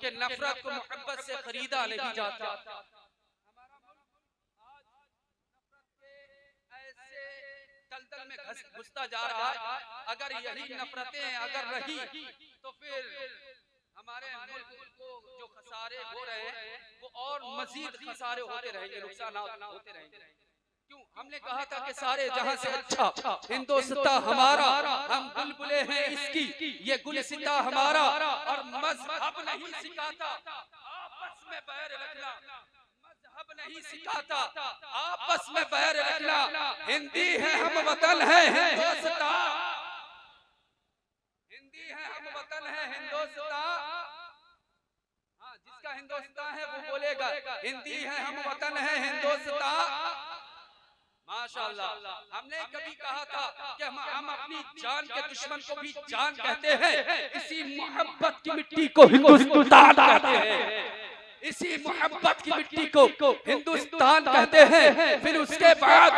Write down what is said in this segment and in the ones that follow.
कि नफरत को मोहब्बत से खरीदा नहीं जाता। हमारा मुल्क आज नफरत के ऐसे दलदल में घुसता जा रहा है। अगर यही नफरतें अगर रही तो फिर हमारे मुल्क को जो खसारे हो रहे हैं वो और मजीद खसारे होते रहेंगे, नुकसान होते रहेंगे। क्यों? हमने कहा था कि सारे जहां से अच्छा हिंदुस्तान हमारा, हम बुलबुले हैं इसकी, ये गुलसिता हमारा, और मजहब नहीं सिखाता आपस में बैर रखना, मजहब नहीं सिखाता आपस में बैर रखना। हिंदी है हम वतन है हिंदुस्तान, हिंदी है हम वतन है हिंदुस्तान। हाँ, जिसका हिंदुस्तान है वो बोलेगा हिंदी है हम वतन है हिंदुस्तान। माशाअल्लाह। हमने कभी कहा था कि हम अपनी जान के दुश्मन को भी जान कहते हैं, इसी मोहब्बत की मिट्टी को हिंदुस्तान कहते हैं, इसी मोहब्बत की मिट्टी को हिंदुस्तान कहते हैं। फिर उसके बाद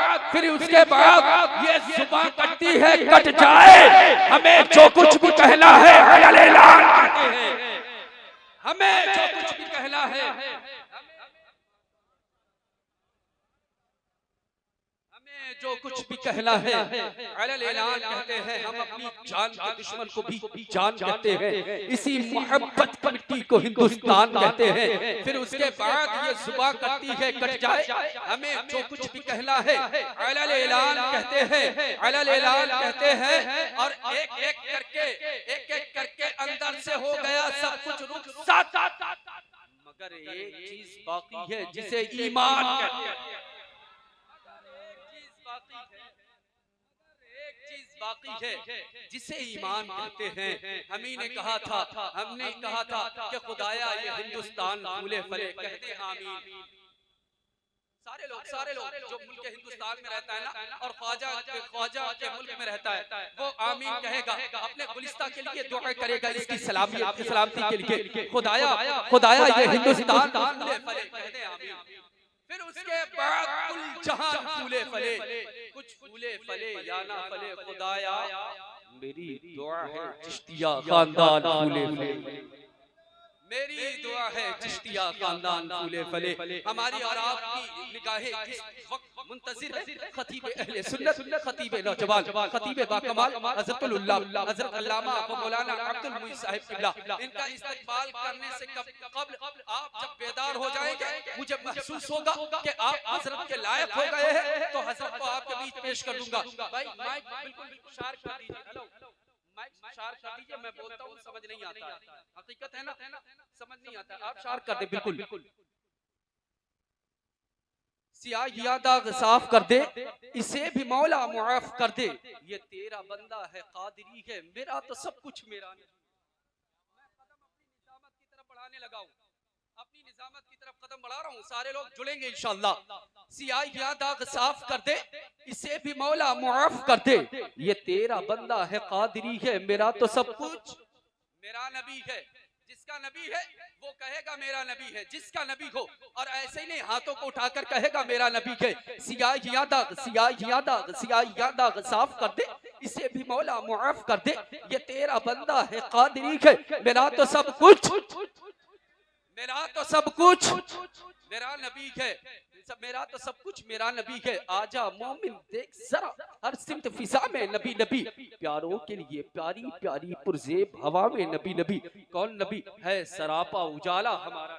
ये जुबान कटती है, कट जाए, हमें जो कुछ भी कहना है ऐलान कहते हैं, हमें जो कुछ भी कहना है, जो कुछ भी कहना है ऐलान कहते हैं। हम अपनी जान के दुश्मन को भी जान कहते हैं, इसी मोहब्बत की मिट्टी को हिंदुस्तान कहते हैं। फिर उसके बाद ये जुबान कटती है, कट जाए, हमें जो कुछ भी कहना है ऐलान कहते हैं, ऐलान कहते हैं। और एक एक करके अंदर से हो गया सब कुछ रुखसत, मगर एक चीज बाकी है जिसे ईमान कहते हैं। एक चीज बाकी है जिसे ईमान कहते हैं। हमने कहा था कि खुदाया ये हिंदुस्तान फूले फले, कहते आमीन। सारे लोग जो मुल्क हिंदुस्तान में रहता है ना, और ख्वाजा के मुल्क में रहता है, वो आमीन कहेगा, अपने गुलिस्तान के लिए दुआ करेगा, इसकी सलामती के लिए। खुदाया ये हिंदुस्तान फूले फले, कहते आमीन। फिर उसके बाद कुल जहान फूले फले, कुछ फूले फले या ना फले, खुदाया मेरी दुआ है चिश्तिया खानदान फूले फले, मेरी दुआ है चिश्तिया खानदान फूले फले। हमारी और आपकी निगाहें इस वक्त मुंतज़िर है खतीब अहले सुन्नत, खतीब नौजवान, खतीब बाकमाल हज़रतुल उल्लाह हज़रत अल्लामा व मौलाना अब्दुल मुईज़ साहिब किबला। इनका इस्तकबाल करने से कब्ल आप जब बेदार हो जाएंगे, मुझे महसूस होगा कि आप हज़रत के लायक हो गए हैं, तो हज़रत को आपके बीच पेश कर दूंगा। भाई माइक बिल्कुल शार्प कर दीजिए, हेलो माइक शार्प कर दीजिए। मैं बोलता हूँ समझ नहीं आता, हकीकत है ना, समझ नहीं आता, आप शार्प कर दे बिल्कुल। सियाह दाग साफ कर दे, इसे भी मौला मुआफ कर दे, ये तेरा बंदा है कादिरी है, मेरा तो सब कुछ मेरा नहीं। मैं कदम अपनी निजामत की तरफ बढ़ाने लगा हूँ, अपनी निजामत की तरफ कदम बढ़ा रहा हूँ, सारे लोग जुड़ेंगे इंशाअल्लाह। सियाह दाग साफ कर दे, इसे भी मौला मुआफ कर दे, ये तेरा बंदा है कादिरी है, मेरा तो सब कुछ मेरा नबी है। जिसका नबी है वो कहेगा मेरा नबी है, जिसका नबी हो, और ऐसे ही नहीं हाथों को उठाकर कहेगा मेरा नबी है। सियाह दाग साफ कर दे, इसे भी मौला मुआफ कर दे, ये तेरा बंदा है कादिरी है, मेरा तो सब कुछ मेरा नबी है, मेरा तो सब कुछ मेरा नबी है। आजा मोमिन देख जरा हर सिमत फिजा में नबी नबी, प्यारों के लिए प्यारी प्यारी पुरजेब हवा में नबी नबी। कौन नबी है? सरापा उजाला हमारा,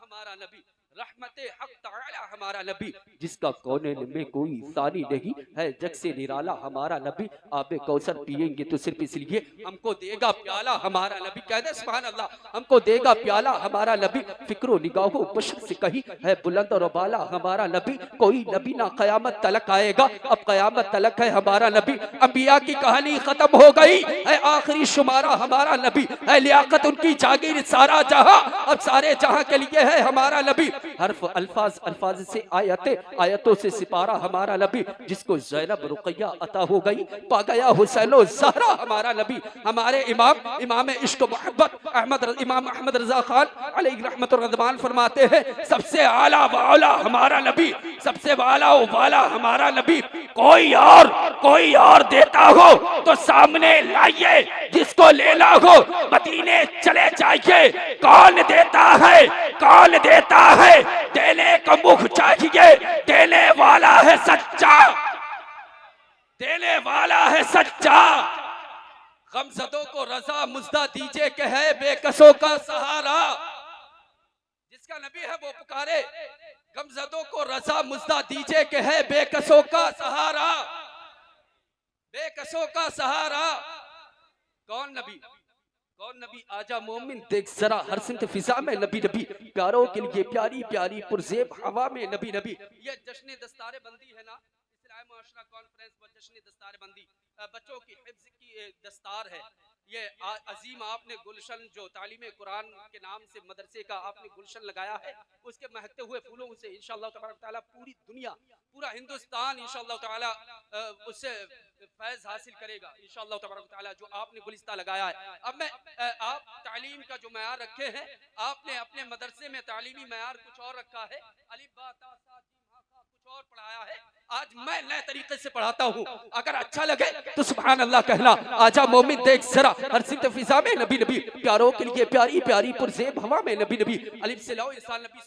हमारा नबी, रहमते हक तआला हमारा नबी, जिसका कौने में कोई सानी नहीं है, जग से निराला हमारा नबी। आबे कौसर पिएंगे तो सिर्फ इसलिए हमको देगा प्याला हमारा नबी, कह दे सुभान अल्लाह, हमको देगा प्याला हमारा नबी। फिक्रो निगाहों बशर से कहीं है बुलंद और बाला हमारा नबी, कोई नबी ना कयामत तलक आएगा, अब कयामत तलक है हमारा नबी। अंबिया की कहानी खत्म हो गई है, आखिरी शुमारा हमारा नबी है, लियाकत उनकी जागीर सारा जहां, अब सारे जहां के लिए है हमारा नबी। हर्फ अल्फाज से आयतों से सिपारा हमारा नबी, जिसको ज़ैनब रुक़ैया अता हो गई, पा गया हुसैन व ज़हरा हमारा नबी। हमारे इमाम इश्क मोहब्बत इमाम अहमद रज़ा खान अलैहि रहमतुर रहमान फरमाते हैं, सबसे आला वाला हमारा नबी, सबसे वाला वाला हमारा नबी, कोई और देता हो तो सामने लाइए, जिसको लेना हो मदीने चले जाइए। कौन देता है देने को मुख चाहिए, देने वाला है सच्चा। गमज़दों को रजा मुज़दा दीजिए कि है बेकसों का सहारा। जिसका नबी है वो पुकारे, गमज़दों को रजा मुज़दा दीजिए कि है बेकसों का सहारा, बेकसों का सहारा। कौन नबी आजा मोमिन देख जरा हर सिमत फिजा में नबी नबी, प्यारों के लिए प्यारी प्यारी पुरजेब हवा में नबी नबी। ये जश्न दस्तारे बंदी है ना, इस्लामी मुआशरा कॉन्फ्रेंस व जश्न दस्तारे बंदी बच्चों की हिफ्ज़ की दस्तार है। ये अजीम आपने गुलशन जो तालीम कुरान के नाम से मदरसे का आपने गुलशन लगाया है, उसके महकते हुए फूलों से इंशाअल्लाह तबारक ताला पूरी दुनिया, पूरा हिंदुस्तान इंशाअल्लाह ताला उससे फैज़ हासिल करेगा इंशाअल्लाह तबारक ताला, जो आपने गुलिस्ता लगाया है। अब मैं आप तालीम का जो मयार रखे हैं, आपने अपने मदरसे में तालीमी मयार कुछ और रखा है, अलिफ बा ता सा जीम हा का कुछ और पढ़ाया है। आज मैं नए तरीके से पढ़ाता हूँ, अगर अच्छा लगे तो सुभान अल्लाह कहना। आजा मोमिन देख जरा हर सिमत फिजा में नबी नबी, प्यारों के लिए प्यारी प्यारी पुरजेब हवा में नबी नबी। अलिफ से लो इंसान नबी।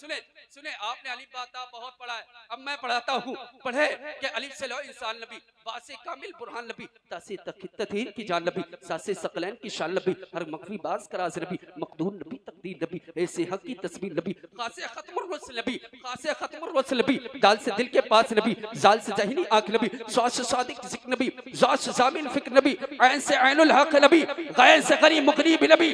सुने आपने अलिफ बा ता बहुत पढ़ा है, अब मैं पढ़ाता हूँ, पढ़े कि अलिफ से लो इंसान नबी, बा से कामिल बुरहान नबी, ता से तदहीर की जान नबी, सा से सकलैन की शान नबी, हर मखफी बाज कराज नबी, मखदून नबी तकदीर नबी, ऐसे हक की तस्वीर नबी, खासे खत्मुर रसूल नबी, खासे खत्मुर रसूल नबी, दाल से दिल के पास नबी, जाल से जहनी आंख नबी, स्वाद से सादिक जिक्र नबी, जात से जामिन फिक्र नबी, ऐन से ऐनुल हक नबी, गैर से गनी मुगनी भी नबी,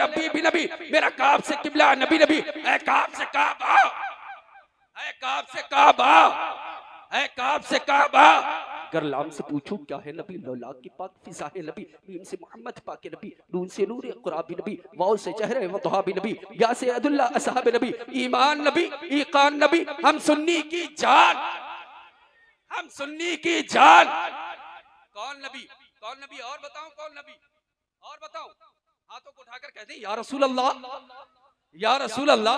रब्बी भी नबी, मेरा काब से किबला नबी नबी, ऐ काब से काबा, ऐ काब से काबा, ऐ काब से काबा। अगर लाम से पूछूं क्या है नबी, लौलाक की पाक फिजा है नबी, मीम से मोहम्मद पाक नबी, नून से नूर कुराबी नबी, वाव से चेहरे व दुहाबी नबी, या से अदुल्ला असहाब नबी, ईमान नबी, ईकान नबी, हम सुन्नी की जान, हम सुन्नी की जान। कौन नबी और बताओ, कौन नबी और बताओ, हाथों को उठाकर कहते या रसूल अल्लाह, या रसूल अल्लाह।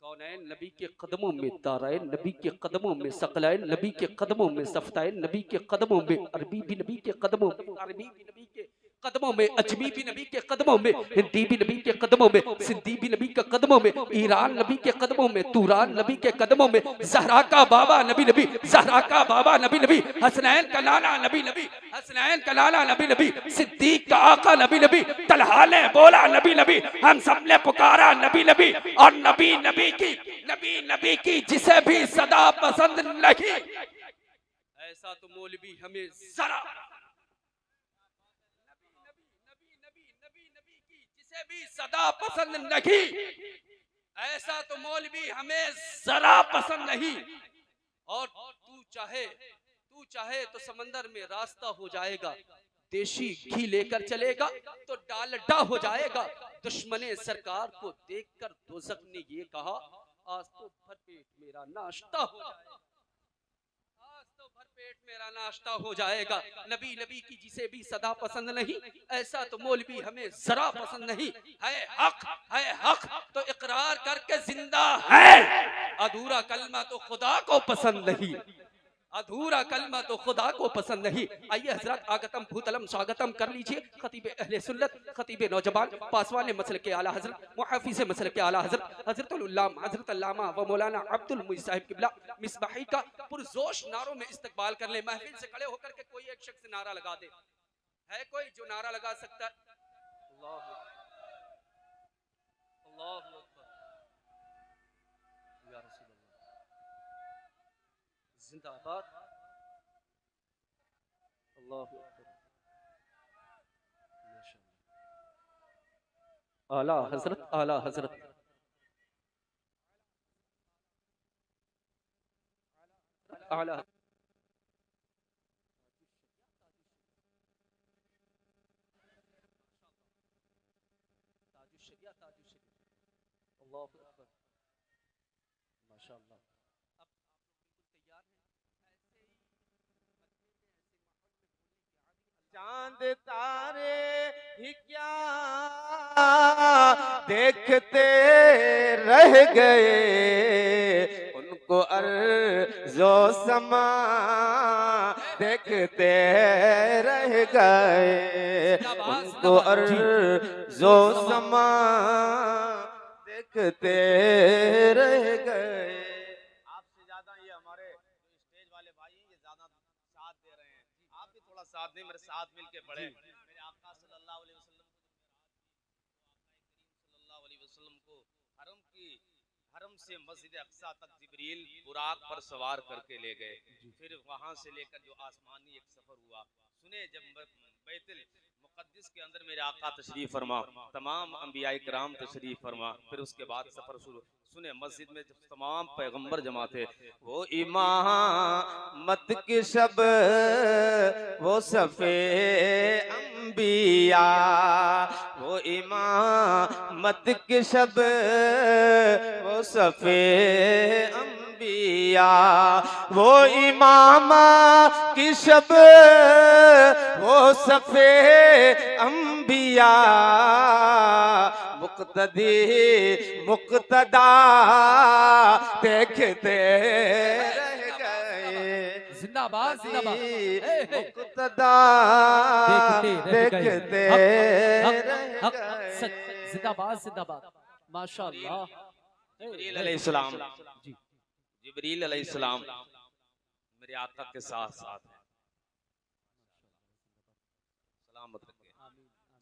कौनैन नबी के कदमों में, दारैन नबी के कदमों में, सकलैन नबी के कदमों में, सफ्तैन नबी के कदमों में, अरबी भी नबी के कदमों में, अरबी भी नबी के कदमों में, अजमी भी नबी के कदमों में, हिंदी भी नबी के कदमों में, सिंधी भी नबी के कदमों में, ईरान नबी के कदमों में, तुरान नबी के कदमों में, ज़हरा का बाबा नबी नबी, ज़हरा का बाबा नबी नबी, हसनैन का नाना नबी नबी, हसनैन का नाना नबी नबी, सिद्दीक का आका नबी नबी, तलहा ने बोला नबी नबी, हम सब ने पुकारा नबी नबी, और नबी नबी की जिसे भी सदा पसंद नहीं, ऐसा तो मौलवी हमें जरा, भी सदा पसंद नहीं, ऐसा तो मौलवी हमें जरा पसंद नहीं। और तू चाहे तो समंदर में रास्ता हो जाएगा, देशी घी लेकर चलेगा तो डालडा हो जाएगा। दुश्मने सरकार को देखकर दोज़ख ने ये कहा, आज तो भरपेट मेरा नाश्ता हो जाएगा, आज तो भरपेट मेरा नाश्ता हो जाएगा। नबी की जिसे भी सदा पसंद नहीं, ऐसा तो मौलवी हमें जरा पसंद नहीं। है हक तो इकरार करके जिंदा है, अधूरा कलमा तो खुदा को पसंद नहीं, अधूरा कलमा तो खुदा को पसंद नहीं। आइए हजरत आगतम भूतलम स्वागतम कर लीजिए खतीब अहले सुन्नत, खतीब नौजवान, पासवान मसल के आला हजरत, मुहाफिज मसल के आला हजरत, हजरतुल उल्लाम हजरत अल्लामा व मौलाना अब्दुल मुईज़ साहिब किबला मिसबाही का पुरजोश नारों में इस्तकबाल कर ले। महफिल से खड़े होकर के कोई एक शख्स नारा लगा दे, है कोई जो नारा लगा सकता है? अल्लाह अल्लाह जिंदाबाद, अल्लाहु अकबर, आला हजरत, आला हजरत, आला अल्लाहु अकबर, माशाअल्लाह। चांद तारे ही क्या देखते रह गए, उनको अर्ज जो समा देखते रह गए उनको जो समा देखते रह गए। आपसे ज्यादा ये हमारे स्टेज वाले भाई हैं, ये ज्यादा साथ दे रहे हैं। आप भी थोड़ा साथ दें, मेरे साथ मिलके पढ़े। मेरे आका सल्लल्लाहु अलैहि वसल्लम को हरम से मस्जिद अक्सा तक जिब्रील बुराक पर सवार करके ले गए। फिर वहां से लेकर जो आसमानी एक सफर हुआ, सुने जब बैतुल मुक़द्दस के अंदर मेरे आका तशरीफ फरमा, तमाम अंबियाए किराम तशरीफ फरमा। फिर उसके बाद सफर शुरू, सुने मस्जिद में जब तमाम पैगंबर जमा थे, वो इमामत के शब वो सफे अंबिया, वो इमामत के शब वो सफे अंबिया, वो इमामा की शब वो सफे अंबिया, मुक्तदी मुक्तदा देखते रह गए। जिंदाबाद जिंदाबाद। मुक्तदा देखते रह गए। जिंदाबाद जिंदाबाद। माशाअल्लाह। जिब्रील अलैहिस्सलाम, जिब्रील अलैहिस्सलाम मेरे आका के साथ साथ हैं, सलामत रखे।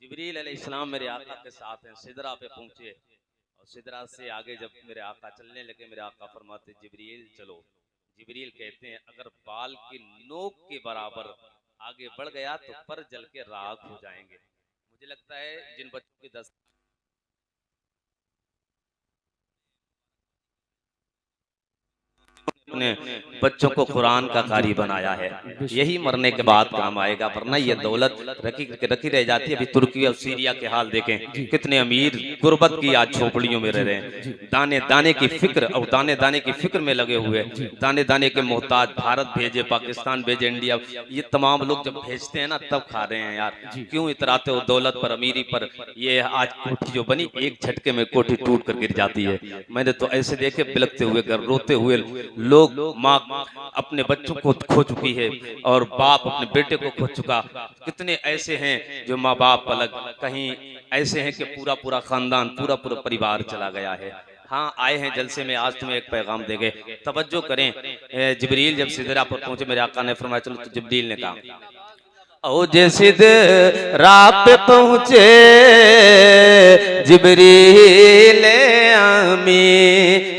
जिब्रील अलैहिस्सलाम मेरे आका के साथ हैं। सिदरा पे पहुंचे और सिदरा से आगे जब मेरे आका चलने लगे, मेरे आका फरमाते जिब्रील चलो। जिब्रील कहते हैं अगर बाल की नोक के बराबर आगे बढ़ गया तो पर जल के राख हो जाएंगे। मुझे लगता है जिन बच्चों की 10 ने बच्चों को कुरान का कारी बनाया है, यही मरने के बाद काम आएगा, वरना ये दौलत रखी रह जाती है। अभी तुर्की और सीरिया के हाल देखें, कितने अमीर गुर्बत की आज झोपड़ियों में रह रहे हैं, दाने दाने की फिक्र और दाने दाने की फिक्र में लगे हुए, दाने दाने के मोहताज। भारत भेजे, पाकिस्तान भेजे, इंडिया, ये तमाम लोग जब भेजते हैं ना तब खा रहे हैं। यार क्यों इतराते हो दौलत पर, अमीरी पर। ये आज कोठी जो बनी, एक झटके में कोठी टूट कर गिर जाती है। मैंने तो ऐसे देखे बिलखते हुए घर, रोते हुए लोग। माँ अपने बच्चों को खो चुकी है और बाप अपने बेटे को खो चुका। कितने ऐसे हैं जो माँ बाप अलग, कहीं ऐसे हैं कि पूरा पूरा खानदान, पूरा पूरा परिवार चला गया है। हाँ आए हैं जलसे में, आज तुम्हें एक पैगाम देंगे, तवज्जो करें। जिब्रील जब सिदरा पर पहुंचे, मेरे आका ने फरमाया चलो। तो जिब्रील ने कहा ओ जे सिदरा पे पहुंचे जिब्रील आमीन,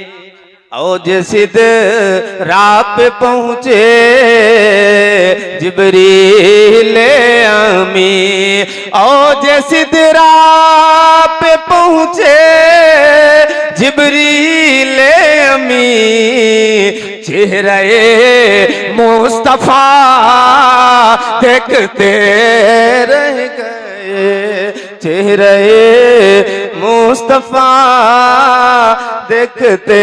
ओ जे सिदरा पे पहुंचे जिब्रील आमीन, ओ जे सिदरा पे पहुंचे जिब्रील आमीन, चेहरे मुस्तफा देखते रह गए, चेहरे मुस्तफा देखते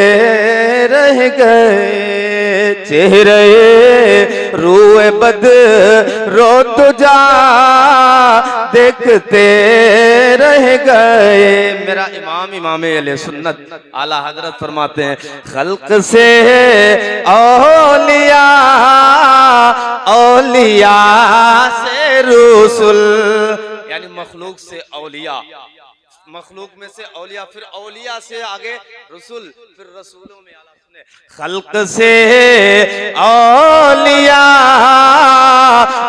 रह गए, चेहरे रूए बद रो तुझा देखते रह गए। मेरा इमाम अहले सुन्नत आला हजरत फरमाते हैं खल्क से औलिया, औलिया से रसूल, यानी मखलूक से औलिया, मखलूक में से औलिया, फिर औलिया से आगे रसूल, फिर रसूलों में आला। सुने खल्क से औलिया,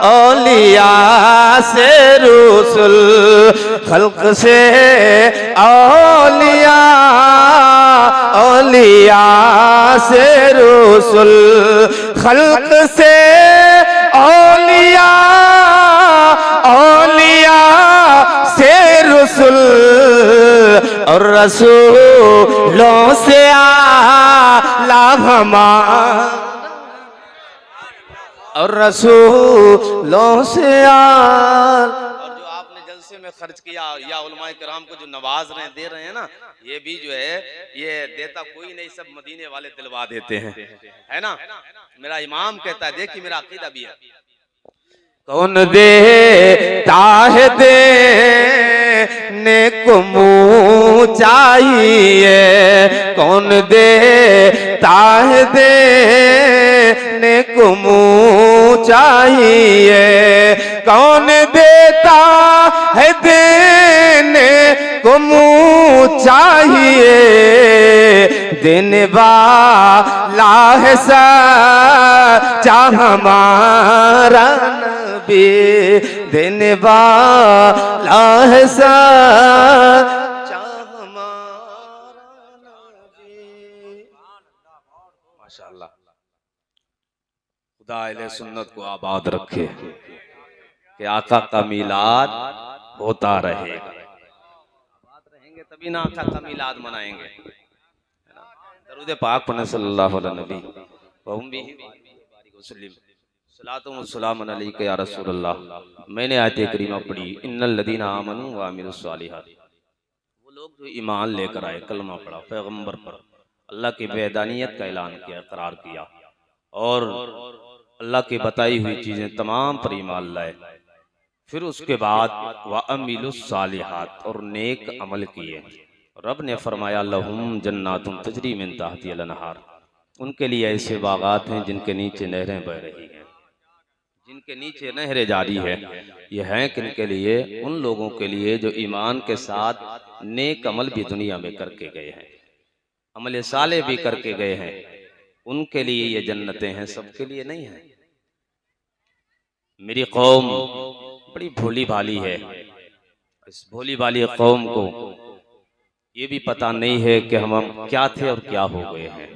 औलिया से रसूल, खल्क से औलिया, औलिया से रसूल, खल्क से औलिया, औलिया से रसूल, और रसूलों से आला हमारा, और रसूलों से आला। और जो आपने जलसे में खर्च किया या उलमाए किराम को जो नवाज रहे दे रहे हैं ना, ये भी जो है ये देता कोई नहीं, सब मदीने वाले दिलवा देते हैं, है ना। मेरा इमाम कहता है, देखिए मेरा अकीदा भी है, कौन देता है नेक मुँह चाहिए, कौन देता है देने को मुँह चाहिए, कौन देता है देने को मुँह चाहिए, देने वाला है सच्चा हमारा नबी, देने वाला है सच्चा हमारा नबी। माशाअल्लाह, खुदा अहले सुन्नत को आबाद रखे कि आका का मिलाद होता रहेगा। आबाद रहेंगे तभी ना आका का मिलाद मनाएंगे। दरूद पाक पढ़ने सल्लल्लाहु अलैहि नबी व हम बिही वसल्लम सलातुम व सलामुन अलैका या रसूलल्लाह। मैंने आयत करीमा पढ़ी, इन्नल लदीना आमनू व अमिलुस सालिहात, वो लोग जो ईमान लेकर आए, कलमा पढ़ा, पैगंबर पर अल्लाह की बेदानियत का ऐलान किया, इकरार किया और अल्लाह की बताई हुई चीजें तमाम पर ईमान लाए, फिर उसके बाद व अमिलुस सालिहात और नेक अमल किए। रब ने फरमाया लहुम जन्नातुन तजरी मिन तहतिहल अनहार, उनके लिए ऐसे बागात हैं जिनके नीचे नहरें बह रही हैं, जिनके नीचे नहरें जारी है। ये हैं किनके लिए? उन लोगों के लिए जो ईमान के साथ नेक अमल भी दुनिया में करके गए हैं, अमल साले भी करके गए हैं, उनके लिए ये जन्नतें हैं, सबके लिए नहीं है। मेरी कौम बड़ी भोली भाली है, इस भोली भाली कौम को ये भी पता नहीं है कि हम क्या थे और क्या हो गए हैं,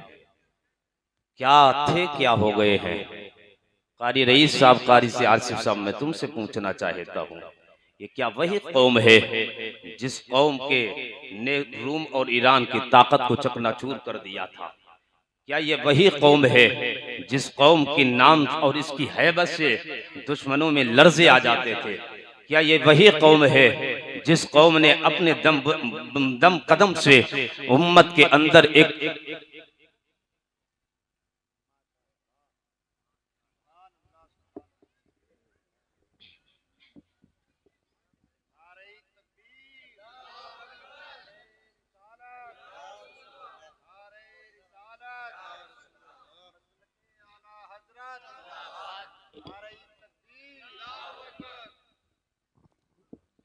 क्या थे क्या हो गए हैं। कारी रईस साहब, कारी से आसिफ साहब, मैं तुमसे पूछना चाहता हूँ, ये क्या वही कौम है जिस कौम के ने रूम और ईरान की ताकत को चकनाचूर कर दिया था? क्या ये वही कौम है जिस कौम के नाम और इसकी हैबत से दुश्मनों में लर्जे आ जाते थे? क्या ये वही कौम है जिस कौम ने अपने दम कदम से उम्मत के अंदर एक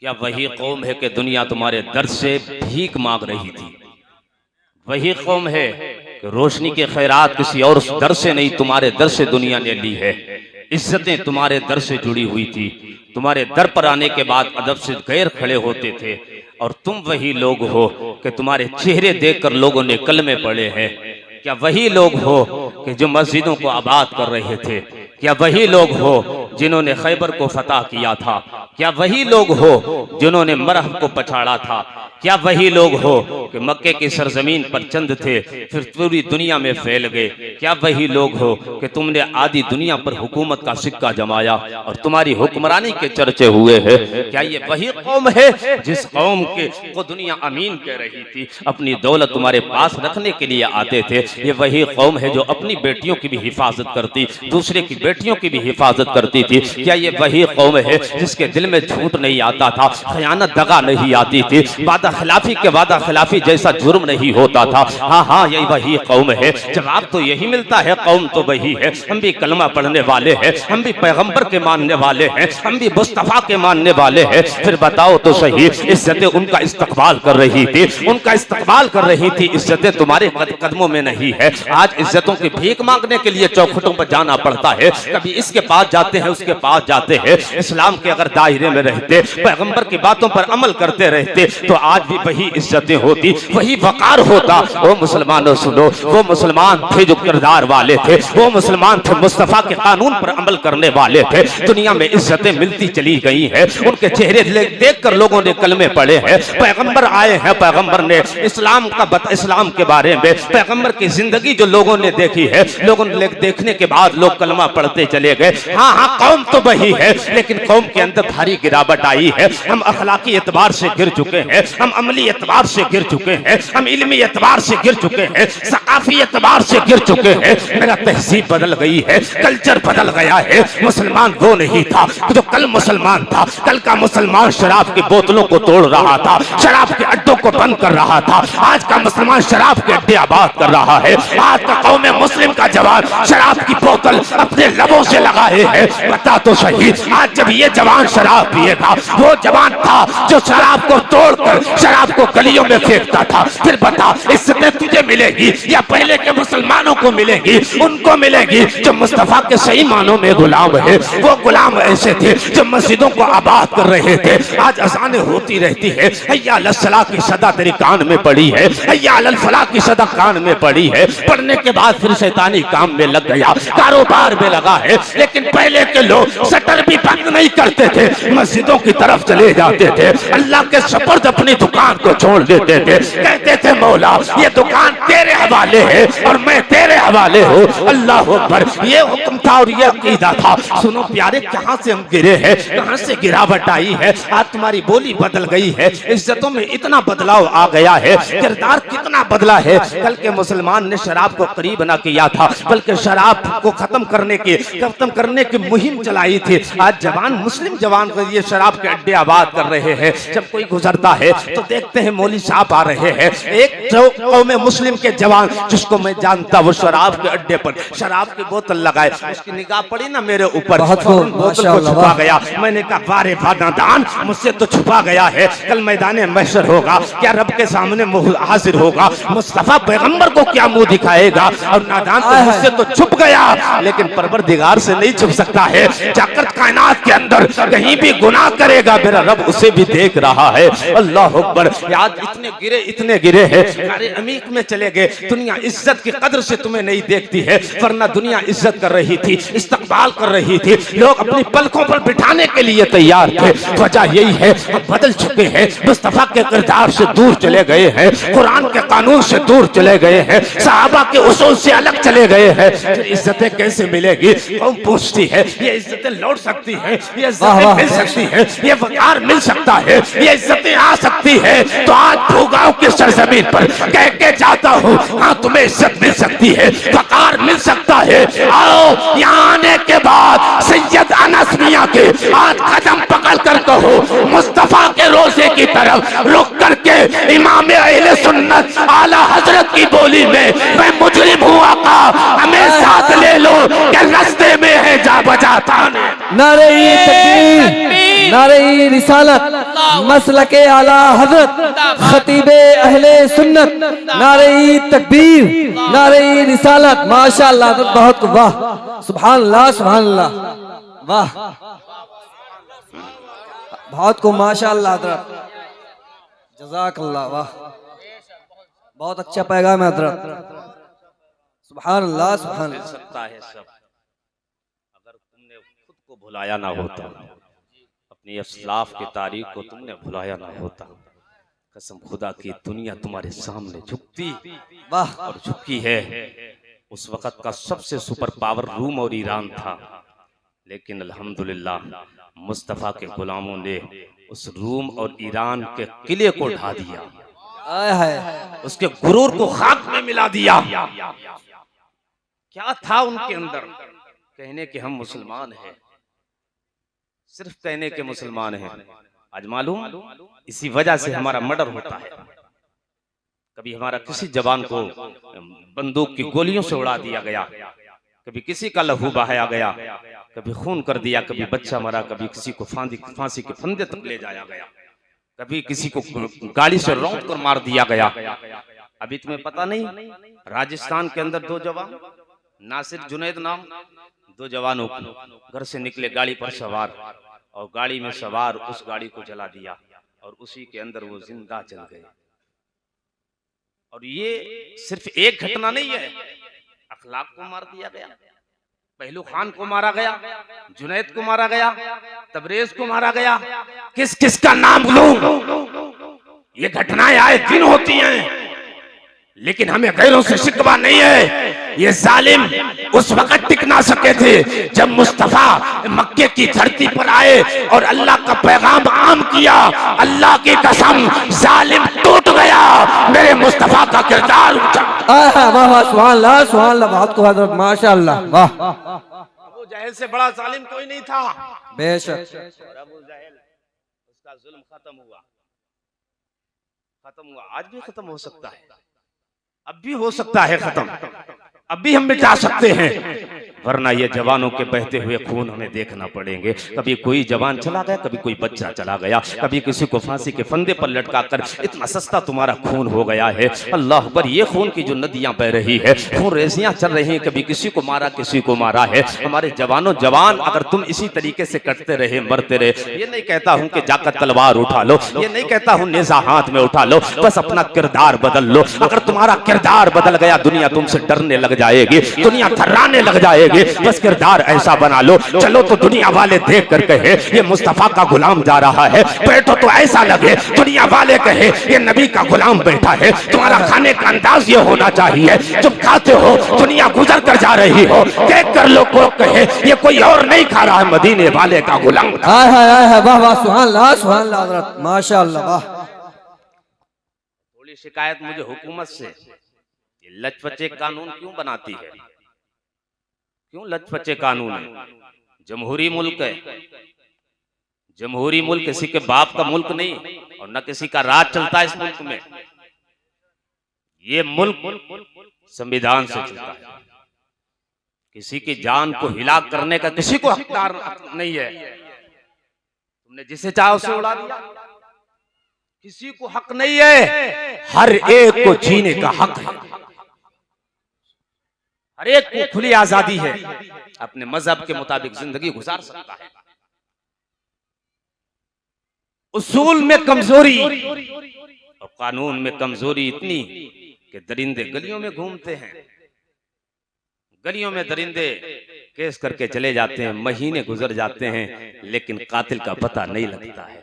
क्या वही कौम है कि दुनिया तुम्हारे दर से भीख मांग रही थी? वही कौम है कि रोशनी के खैरात किसी और दर से नहीं, तुम्हारे दर से दुनिया ने ली है। इज्जतें तुम्हारे दर से जुड़ी हुई थी, तुम्हारे दर पर आने के बाद अदब से गैर खड़े होते थे, और तुम वही लोग हो कि तुम्हारे चेहरे देखकर लोगों ने कलमे पढ़े हैं। क्या वही लोग हो कि जो मस्जिदों को आबाद कर रहे थे? क्या वही लोग हो जिन्होंने खैबर को फतह किया था? क्या वही लोग हो जिन्होंने मरह को पछाड़ा था? क्या वही लोग हो कि मक्के की सरजमीन पर चंद थे फिर पूरी दुनिया में फैल गए? क्या वही लोग हो कि तुमने आधी दुनिया पर हुकूमत का सिक्का जमाया और तुम्हारी हुक्मरानी के चर्चे हुए हैं? क्या ये वही कौम है जिस कौम के को दुनिया अमीन कह रही थी, अपनी दौलत तुम्हारे पास रखने के लिए आते थे? ये वही कौम है जो अपनी बेटियों की भी हिफाजत करती, दूसरे की बेटियों की भी हिफाजत करती थी? क्या ये वही कौम है जिसके दिल में झूठ नहीं आता था, खयानत दगा नहीं आती थी, वादा खिलाफी के वादा खिलाफी जैसा जुर्म नहीं होता था? हाँ हाँ, यही वही कौम है। जवाब तो यही मिलता है, कौम तो वही है। हम भी कलमा पढ़ने वाले हैं, हम भी पैगंबर के मानने वाले हैं, हम भी मुस्तफा के मानने वाले हैं। फिर बताओ तो सही, इज्जतें उनका इस्तकबाल कर रही थी, उनका इस्तकबाल कर रही थी, इज्जतें तुम्हारे कदमों में नहीं है। आज इज्जतों की भीख मांगने के लिए चौखटों पर जाना पड़ता है, कभी इसके पास जाते हैं, उसके पास जाते हैं। इस्लाम के अगर दायरे में रहते, पैगंबर की बातों पर अमल करते रहते, तो आज भी वही इज्जतें होती, वही वकार होता। वो मुसलमानों सुनो, वो मुसलमान थे जो किरदार वाले थे, वो मुसलमान थे मुस्तफा के कानून पर अमल करने वाले थे। दुनिया में इज्जतें मिलती चली गई हैं, उनके चेहरे देखकर लोगों ने कलमे पढ़े हैं। पैगंबर आए हैं, पैगंबर ने इस्लाम के बारे में, पैगंबर की जिंदगी जो लोगों ने देखी है, लोगों ने देखने के बाद लोग कलमा पढ़ते चले गए। हाँ हाँ, कौम तो वही है, लेकिन कौम के अंदर भारी गिरावट आई है। हम अखलाकी एतबार से गिर चुके हैं, हम अमली एतबार से गिर चुके हैं, हम इल्मी एतबार से गिर चुके हैं, सकाफी एतबार से गिर चुके हैं। मेरा तहजीब बदल गई है, कल्चर बदल गया है। मुसलमान वो नहीं था जो कल मुसलमान था। कल का मुसलमान शराब की बोतलों को तोड़ रहा था, शराब के अड्डों को बंद कर रहा था। आज का मुसलमान शराब के अड्डे आबाद कर रहा है। आज का कौम मुस्लिम का जवान शराब की बोतल अपने लबों से लगाए है। बता तो सही, आज जब ये जवान शराब पिएगा, वो जवान था जो शराब को तोड़कर शराब को गलियों में फेंकता था। फिर बता, इज्जतें तुझे मिलेगी या पहले के मुसलमानों को मिलेगी? उनको मिलेगी जो मुस्तफा के सही मानों में गुलाम है। वो गुलाम ऐसे थे जो मस्जिदों को आबाद कर रहे थे। आज अज़ानें होती रहती है, हैया अल सलाह की सदा तेरी कान में पड़ी है, हैया अल फलाह की सदा कान में पड़ी है। पढ़ने के बाद फिर शैतानी काम में लग गया, कारोबार में लगा है। लेकिन पहले के लोग शटर भी बंद नहीं करते थे, मस्जिदों की तरफ चले जाते थे, अल्लाह के सुपुर्द अपनी दुकान को छोड़ देते थे। कहते थे मौला ये दुकान तेरे हवाले है और मैं तेरे हवाले हूँ। अल्लाह अकबर, ये हुक्म था और ये अकीदा था। सुनो प्यारे, कहाँ से हम गिरे हैं, कहाँ से गिरावट आई है। आज तुम्हारी बोली बदल गई है, इज्जतों में इतना बदलाव आ गया है, किरदार कितना बदला है। कल के मुसलमान ने शराब को करीब ना किया था, बल्कि शराब को खत्म करने की मुहिम चलाई थी। आज जवान मुस्लिम जवान को ये शराब के अड्डे आबाद कर रहे हैं। जब कोई गुजरता है तो देखते हैं मौली साहब आ रहे हैं। एक जो कौम मुस्लिम के जवान जिसको मैं जानता, वो शराब के अड्डे पर शराब की बोतल लगाए, उसकी निगाह पड़ी ना मेरे ऊपर, बोतल को छुपा गया। मैंने कहा वारे नादान, मुझसे तो छुपा गया है, कल मैदान महशर होगा, क्या रब के सामने हाजिर होगा, मुस्तफा पैगंबर को क्या मुंह दिखाएगा? और नादान तो मुझसे तो छुप गया, लेकिन परवरदिगार से नहीं छुप सकता है। जाकर कायनात के अंदर कहीं भी गुनाह करेगा, मेरा रब उसे भी देख रहा है। अल्लाह अकबर। आज इतने गिरे हैं, अरे अमीक में चले गए। दुनिया इज्जत की कदर से तुम्हें नहीं देखती है, वरना दुनिया इज्जत कर रही थी, इस्तकबाल कर रही थी, लोग अपनी पलकों पर बिठाने के लिए तैयार थे। वजह यही है, हम बदल चुके हैं, मुस्तफा के किरदार से दूर चले गए हैं, कुरान के कानून से दूर चले गए हैं, सहाबा के उसूल से अलग चले गए हैं। इज्जतें कैसे मिलेगी? कौन पूछती है? ये इज्जतें लौट सकती हैं, ये इज्जतें मिल सकती हैं, ये वकार मिल सकता है, ये इज्जतें आ सकती है। तो आज भूगांव की सरजमीन पर कह के जाता हूँ, हाँ तुम्हें इज्जत मिल सकती है, वकार मिल सकता है। आओ यहाँ आने के बाद सैयद अनस मियां के आज कदम पकड़ कर कहो, मुस्तफा के रोजे की तरफ रुक करके इमाम अहले सुन्नत आला हजरत की बोली में, मैं मुजरिम हूँ आका, हमें साथ ले लो कि रास्ते में है जा बजाता। नारे तकबीर, नारे रिसालत, मसलके आला हजरत, खतीबे अहले सुन्नत, नारे तकबीर, नारे रिसालत। माशाअल्लाह, बहुत वाह, सुभान अल्लाह, सुभान अल्लाह, वाह, बहुत को माशाअल्लाह हजरत, जज़ाकल्लाह, वाह, बहुत अच्छा पैगाम है हजरत, सुभान अल्लाह, सुभान अल्लाह। सकता है सब, अगर तुमने खुद को भुलाया ना होता, अपनी असलाफ की तारीख को तुमने भुलाया ना होता, कसम खुदा की दुनिया तुम्हारे सामने झुकती, वाह, और झुकी है। उस वक्त का सबसे सुपर पावर रूम और ईरान था, लेकिन अल्हम्दुलिल्लाह मुस्तफ़ा के गुलामों ने उस रूम और ईरान के किले को ढा दिया, उसके गुरूर को खाक में मिला दिया। क्या था उनके अंदर? कहने के हम मुसलमान हैं, सिर्फ कहने के मुसलमान हैं। आज मालूम, इसी वजह से हमारा मर्डर होता है। कभी हमारा किसी जवान को बंदूक की गोलियों से उड़ा दिया गया, कभी किसी का लहू बहाया गया, कभी खून कर दिया, कभी बच्चा मरा, कभी किसी को फांसी के फंदे तक ले जाया गया, कभी किसी को गाड़ी से रौंद कर मार दिया गया। अभी तुम्हें पता नहीं, राजस्थान के अंदर 2 जवान, नासिर जुनैद नाम, 2 जवानों घर से निकले गाड़ी पर सवार, और गाड़ी में सवार उस गाड़ी को जला दिया, और उसी के अंदर वो जिंदा जल गए। और ये सिर्फ एक घटना नहीं है, अखलाक को मार दिया गया, पहलू खान को मारा गया, जुनैद को मारा गया, तबरेज को मारा गया। किस किस का नाम लूं? ये घटनाएं आए दिन होती हैं, लेकिन हमें गैरों से शिकवा नहीं है। ये जालिम उस वक्त टिक ना सके थे जब मुस्तफा मक्के की धरती पर आए और अल्लाह का पैगाम आम किया। अल्लाह की कसम, जालिम मेरे मुस्तफा का किरदार ऊंचा। वाह वाह, सुभान अल्लाह, सुभान अल्लाह, बहुत खूब हजरत, माशाअल्लाह, वाह। अबू जहल से बड़ा जालिम कोई नहीं था। बेशक। और अबू जहल उसका जुल्म खत्म हुआ, आज भी खत्म हो सकता है, अब भी हो सकता है खत्म, अब भी हम मिटा सकते हैं, वरना ये जवानों के बहते हुए खून हमें देखना पड़ेंगे। कभी कोई जवान चला गया, कभी कोई बच्चा चला गया, कभी किसी को फांसी के फंदे पर लटकाकर, इतना सस्ता तुम्हारा खून हो गया है। अल्लाह पर ये खून की जो नदियां बह रही है, खून रेजियां चल रही हैं, कभी किसी को मारा किसी को मारा है। हमारे जवानों, जवान अगर तुम इसी तरीके से कटते रहे, मरते रहे, ये नहीं कहता हूं कि जाकर तलवार उठा लो, ये नहीं कहता हूं नेजा हाथ में उठा लो, बस अपना किरदार बदल लो। अगर तुम्हारा किरदार बदल गया, दुनिया तुमसे डरने लग जाएगी, दुनिया थर्राने लग जाएगी। बस किरदार ऐसा बना लो, चलो तो दुनिया वाले देख कर कहे ये मुस्तफा का गुलाम जा रहा है, बैठो तो ऐसा लगे दुनिया वाले कहे ये नबी का गुलाम बैठा है। तुम्हारा खाने का अंदाज ये होना चाहिए, तुम खाते हो, दुनिया गुजर कर जा रही हो, देख कर लोग को कहे ये कोई और नहीं खा रहा है, मदीने वाले का गुलाम। हाय हाय हाय, वाह वाह, सुभान अल्लाह, सुभान अल्लाह हजरत, माशाअल्लाह, वाह। थोड़ी शिकायत मुझे हुकूमत से, लचपचे कानून क्यों बनाती है, क्यों लचपचे कानून है? जमहूरी मुल्क है, जमहूरी मुल्क किसी के बाप का मुल्क नहीं, और न किसी का राज चलता है इस मुल्क में। ये मुल्क संविधान से चलता है, किसी की जान को हिलाक करने का किसी को हकदार नहीं है। तुमने जिसे चाहा उसे उड़ा दिया, किसी को हक नहीं है। हर एक को जीने का हक है, हर एक को खुली आजादी है, अपने मजहब के मुताबिक जिंदगी गुजार सकता है। उसूल में कमजोरी और कानून में कमजोरी इतनी कि दरिंदे गलियों में घूमते हैं, गलियों में दरिंदे केस करके चले जाते हैं, महीने गुजर जाते हैं, लेकिन कातिल का पता नहीं लगता है।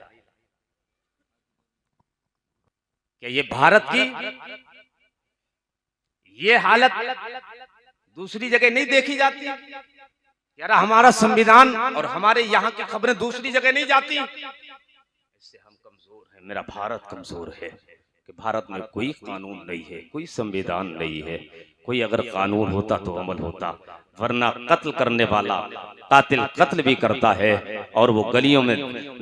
क्या ये भारत की ये हालत दूसरी जगह नहीं देखी जाती? यार हमारा संविधान और हमारे यहाँ की खबरें दूसरी जगह नहीं जाती? इससे हम कमजोर हैं, मेरा भारत कमजोर है कि भारत में कोई कानून नहीं है, कोई संविधान नहीं है। कोई अगर कानून होता तो अमल होता, वरना कत्ल करने वाला कातिल कत्ल भी करता है और वो गलियों में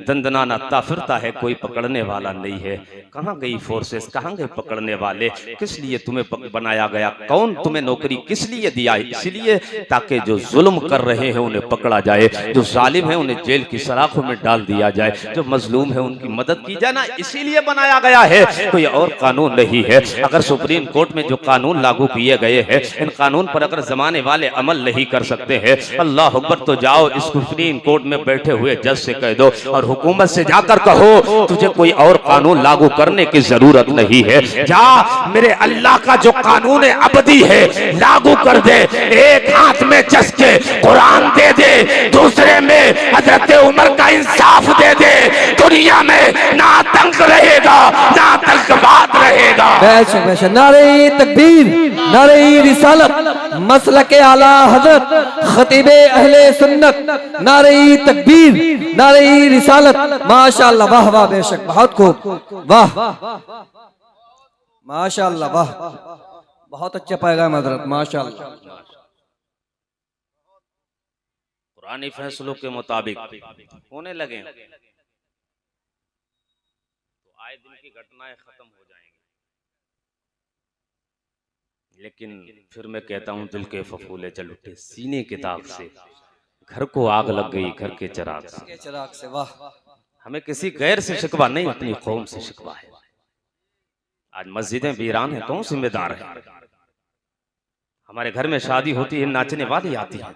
दंदनाता फिरता है, कोई पकड़ने वाला नहीं है। कहाँ गई फोर्सेस, कहाँ गए पकड़ने वाले? किस लिए तुम्हें बनाया गया? कौन तुम्हें नौकरी किस लिए दिया? इसलिए ताकि जो जुल्म कर रहे हैं उन्हें पकड़ा जाए, जो जालिम है उन्हें जेल की सलाखों में डाल दिया जाए, जो मजलूम है उनकी मदद की जाए ना, इसीलिए बनाया गया है, कोई और कानून नहीं है। अगर सुप्रीम कोर्ट में जो कानून लागू किए गए हैं, इन कानून पर अगर जमाने वाले अमल नहीं कर सकते हैं, अल्लाह अकबर, तो जाओ इस सुप्रीम कोर्ट में बैठे हुए जज से कह दो और हुकूमत से जाकर कहो तुझे कोई और कानून लागू करने की जरूरत नहीं है। जा मेरे अल्लाह का जो कानून अबदी है लागू कर दे। एक हाथ में जज के कुरान दे दे, दूसरे में हजरत उमर का इंसाफ दे दे। दुनिया में ना आतंक रहेगा ना आतंकवाद रहेगा। बेशक बेशक, नारे तकबीर, नारे रिसालत, मसलके आला हजरत, खतीबे अहले सुन्नत, नारे तकबीर, नारे रिसालत, माशाअल्लाह, वाह वाह, बेशक बहुत खूब, वाह माशाअल्लाह, वाह बहुत अच्छा पैगाम हजरत, माशाअल्लाह। पुराने फैसलों के मुताबिक होने लगे तो आए दिन की घटनाएं खत्म हो जाएंगी। लेकिन फिर मैं कहता हूं दिल के फफूले चल उठे सीने के दाग से, घर को आग लग गई घर के चिराग से। वाह, हमें किसी गैर से शिकवा नहीं, अपनी कौम से शिकवा है। आज मस्जिदें वीरान हैं, कौन जिम्मेदार है? हमारे घर में शादी होती है, नाचने वाली आती है,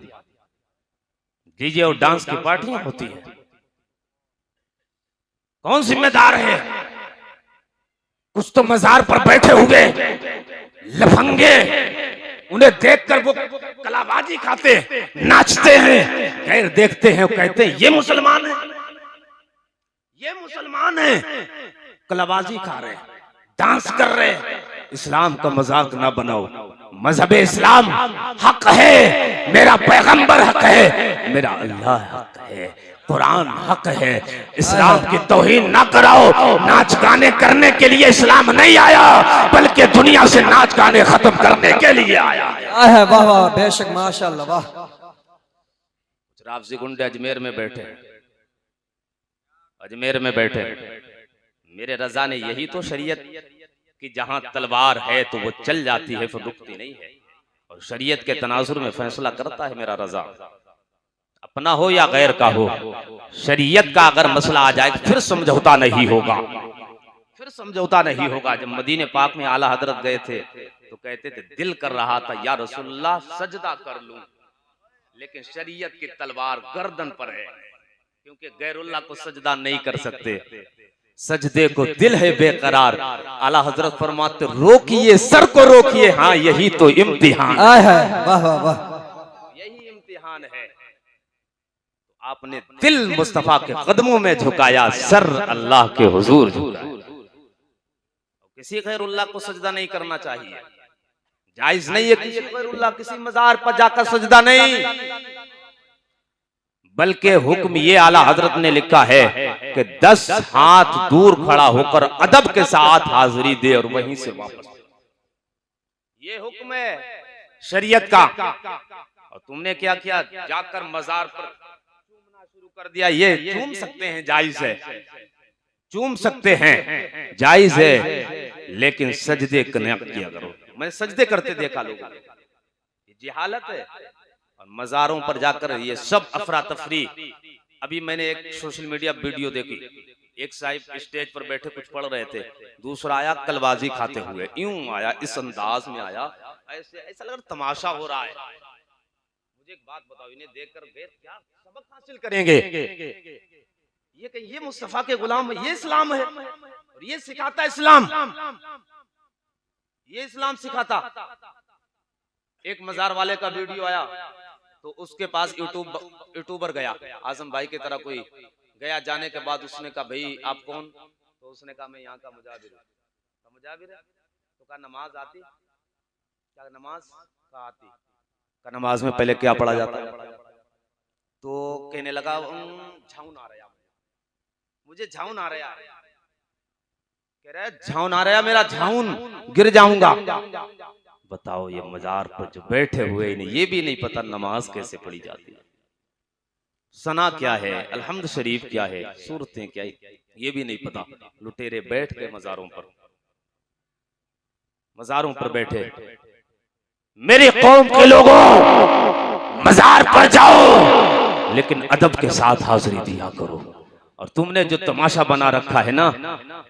डीजे और डांस की पार्टियां होती हैं, कौन जिम्मेदार है? कुछ तो मजार पर बैठे हुए लफंगे, उन्हें देखकर वो कलाबाजी खाते नाचते हैं, गैर देखते हैं, कहते हैं ये मुसलमान है, ये मुसलमान है, कलाबाजी खा रहे, डांस कर रहे। इस्लाम का मजाक ना बनाओ, मजहब इस्लाम हक है, मेरा पैगंबर हक है, मेरा अल्लाह हक है। कुरान हक है, इस्लाम की तौहीन ना कराओ। नाच गाने करने के लिए इस्लाम नहीं आया, बल्कि दुनिया से नाच गाने खत्म करने के लिए आया है। वाह वाह, बेशक माशाअल्लाह, वाह। राफजी गुंडे अजमेर में बैठे, अजमेर में बैठे। मेरे रजा ने यही तो शरीयत कि जहां तलवार है तो वो चल जाती है, फिर रुकती नहीं है, और शरीयत के तनाजुर में फैसला करता है मेरा रजा, अपना हो या गैर का हो। शरीयत का अगर मसला आ जाए फिर समझौता नहीं होगा, फिर समझौता नहीं होगा। जब मदीने पाक में आला हजरत गए थे तो कहते थे दिल कर रहा था या रसूलुल्लाह सजदा कर लूं, लेकिन शरीयत की तलवार गर्दन पर है, क्योंकि गैरुल्लाह को सजदा नहीं कर सकते, सजदे को दिल है बेकरार। आला हजरत फरमाते रोकिए सर को रोकिए, हाँ यही तो इम्तिहान है। वाह वाह वाह, यही इम्तिहान है। आपने दिल मुस्तफा के कदमों में झुकाया, सर अल्लाह के हुजूर झुकाया। किसी गैरुल्लाह को सजदा नहीं करना चाहिए, जायज नहीं है किसी गैरुल्लाह किसी मजार पर जाकर सजदा नहीं, बल्कि हुक्म ये आला हजरत ने लिखा है कि 10 हाथ दूर खड़ा होकर अदब के साथ हाजिरी दे और वहीं से वापस। ये हुक्म है शरीयत का। और तुमने क्या किया, जाकर मजार पर चूमना शुरू कर दिया। ये चूम सकते हैं, जायज है, चूम सकते हैं, जायज है, लेकिन सजदे न किया करो। मैं सजदे करते देखा लोगों को, ये जिहालत है। और मजारों पर जाकर ये सब अफरा तफरी। अभी मैंने एक सोशल मीडिया वीडियो देखी, एक साहिब स्टेज पर बैठे कुछ पढ़ रहे थे, दूसरा आया कलबाजी खाते हुए, यूं आया, इस अंदाज में आया, ऐसे ऐसा लग रहा तमाशा हो रहा है। मुझे एक बात बताओ, इन्हें देखकर गैर क्या सबक हासिल करेंगे? ये मुस्तफा के गुलाम, ये इस्लाम है, और ये सिखाता इस्लाम, ये इस्लाम सिखाता। एक मजार वाले का वीडियो आया तो उसके पास यूट्यूबर गया, आजम भाई की तरह कोई गया। जाने के बाद उसने कहा भाई आप कौन? तो उसने कहा मैं यहाँ का मुजाबिर हूँ। मुजाबिर है तो कहा नमाज आती? क्या नमाज का आती? का नमाज में पहले क्या पढ़ा जाता है? तो कहने लगा झाउन आ रहा, मुझे झाउन आ रहा है। कह रहा है झाउन आ रहा, मेरा झाउन गिर जाऊंगा। बताओ, ये मजार पर जो बैठे हुए इन्हें ये भी नहीं पता नमाज कैसे पढ़ी जाती है, सना क्या है, अल्हम्द शरीफ क्या है, सूरतें क्या है, ये भी नहीं पता। लुटेरे बैठ गए मजारों पर बैठे। मेरी कौम के लोगों, मजार पर जाओ, लेकिन अदब के साथ हाजिरी दिया करो। और तुमने जो तमाशा बना रखा है ना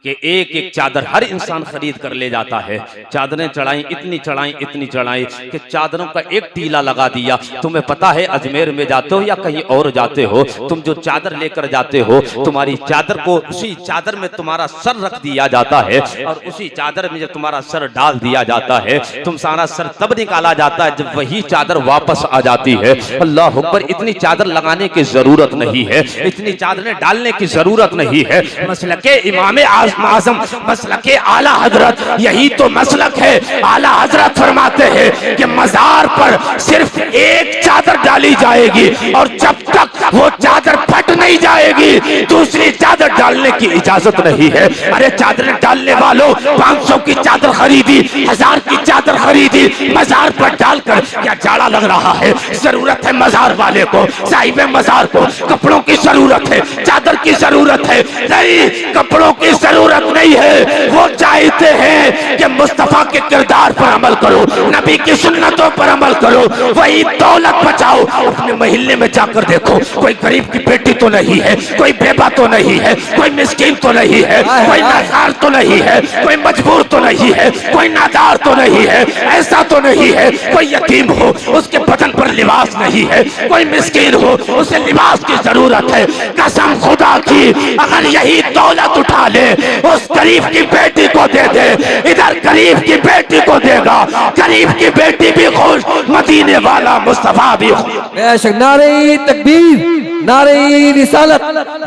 कि एक एक चादर हर इंसान खरीद कर ले जाता है, चादरें चढ़ाई, इतनी चढ़ाई कि चादरों का एक टीला लगा दिया। तुम्हें पता है अजमेर में जाते हो या कहीं और जाते हो, तुम जो चादर लेकर जाते हो, तुम्हारी चादर को उसी चादर में तुम्हारा सर रख दिया जाता है, और उसी चादर में जब तुम्हारा सर डाल दिया जाता है, तुम सारा सर तब निकाला जाता है जब वही चादर वापस आ जाती है। अल्लाह अकबर, इतनी चादर लगाने की जरूरत नहीं है, इतनी चादरें डालने की जरूरत नहीं है। मसलके इमाम आज़म, मसलके आला हजरत, यही तो मसलक है। आला हजरत फरमाते हैं कि मजार पर सिर्फ एक चादर डाली जाएगी, और जब तक वो चादर फट नहीं जाएगी दूसरी चादर डालने की इजाजत नहीं है। अरे चादरें डालने वालों, 500 की चादर खरीदी, 1000 की चादर खरीदी, मजार पर डालकर क्या जाड़ा लग रहा है? जरूरत है मजार वाले को, साहिब मजार को कपड़ों की जरूरत है, चादर की जरूरत है। नहीं, कपड़ों की जरूरत नहीं है। वो चाहते हैं कि मुस्तफा के किरदार पर अमल करो, नबी की सुन्नतों पर अमल करो, वही दौलत बचाओ। अपने मोहल्ले में जाकर देखो, कोई गरीब की बेटी तो नहीं है, कोई बेवा तो नहीं है, कोई मिस्कीन तो नहीं है, कोई नादार तो नहीं है, कोई मजबूर तो नहीं है, कोई नादार तो नहीं है, ऐसा तो नहीं है कोई यतीम हो उसके बदन पर लिबास नहीं है, कोई मिस्कीन हो उसे लिबास की जरूरत है। कसम खुदा की, अगर यही दौलत उठा ले, उस गरीब की बेटी को दे दे, इधर गरीब की बेटी को देगा, गरीब की बेटी भी खुश, मदीने वाला मुस्तफा भी खुश। बेशक, नारे तकबीर, नारे रिसालत,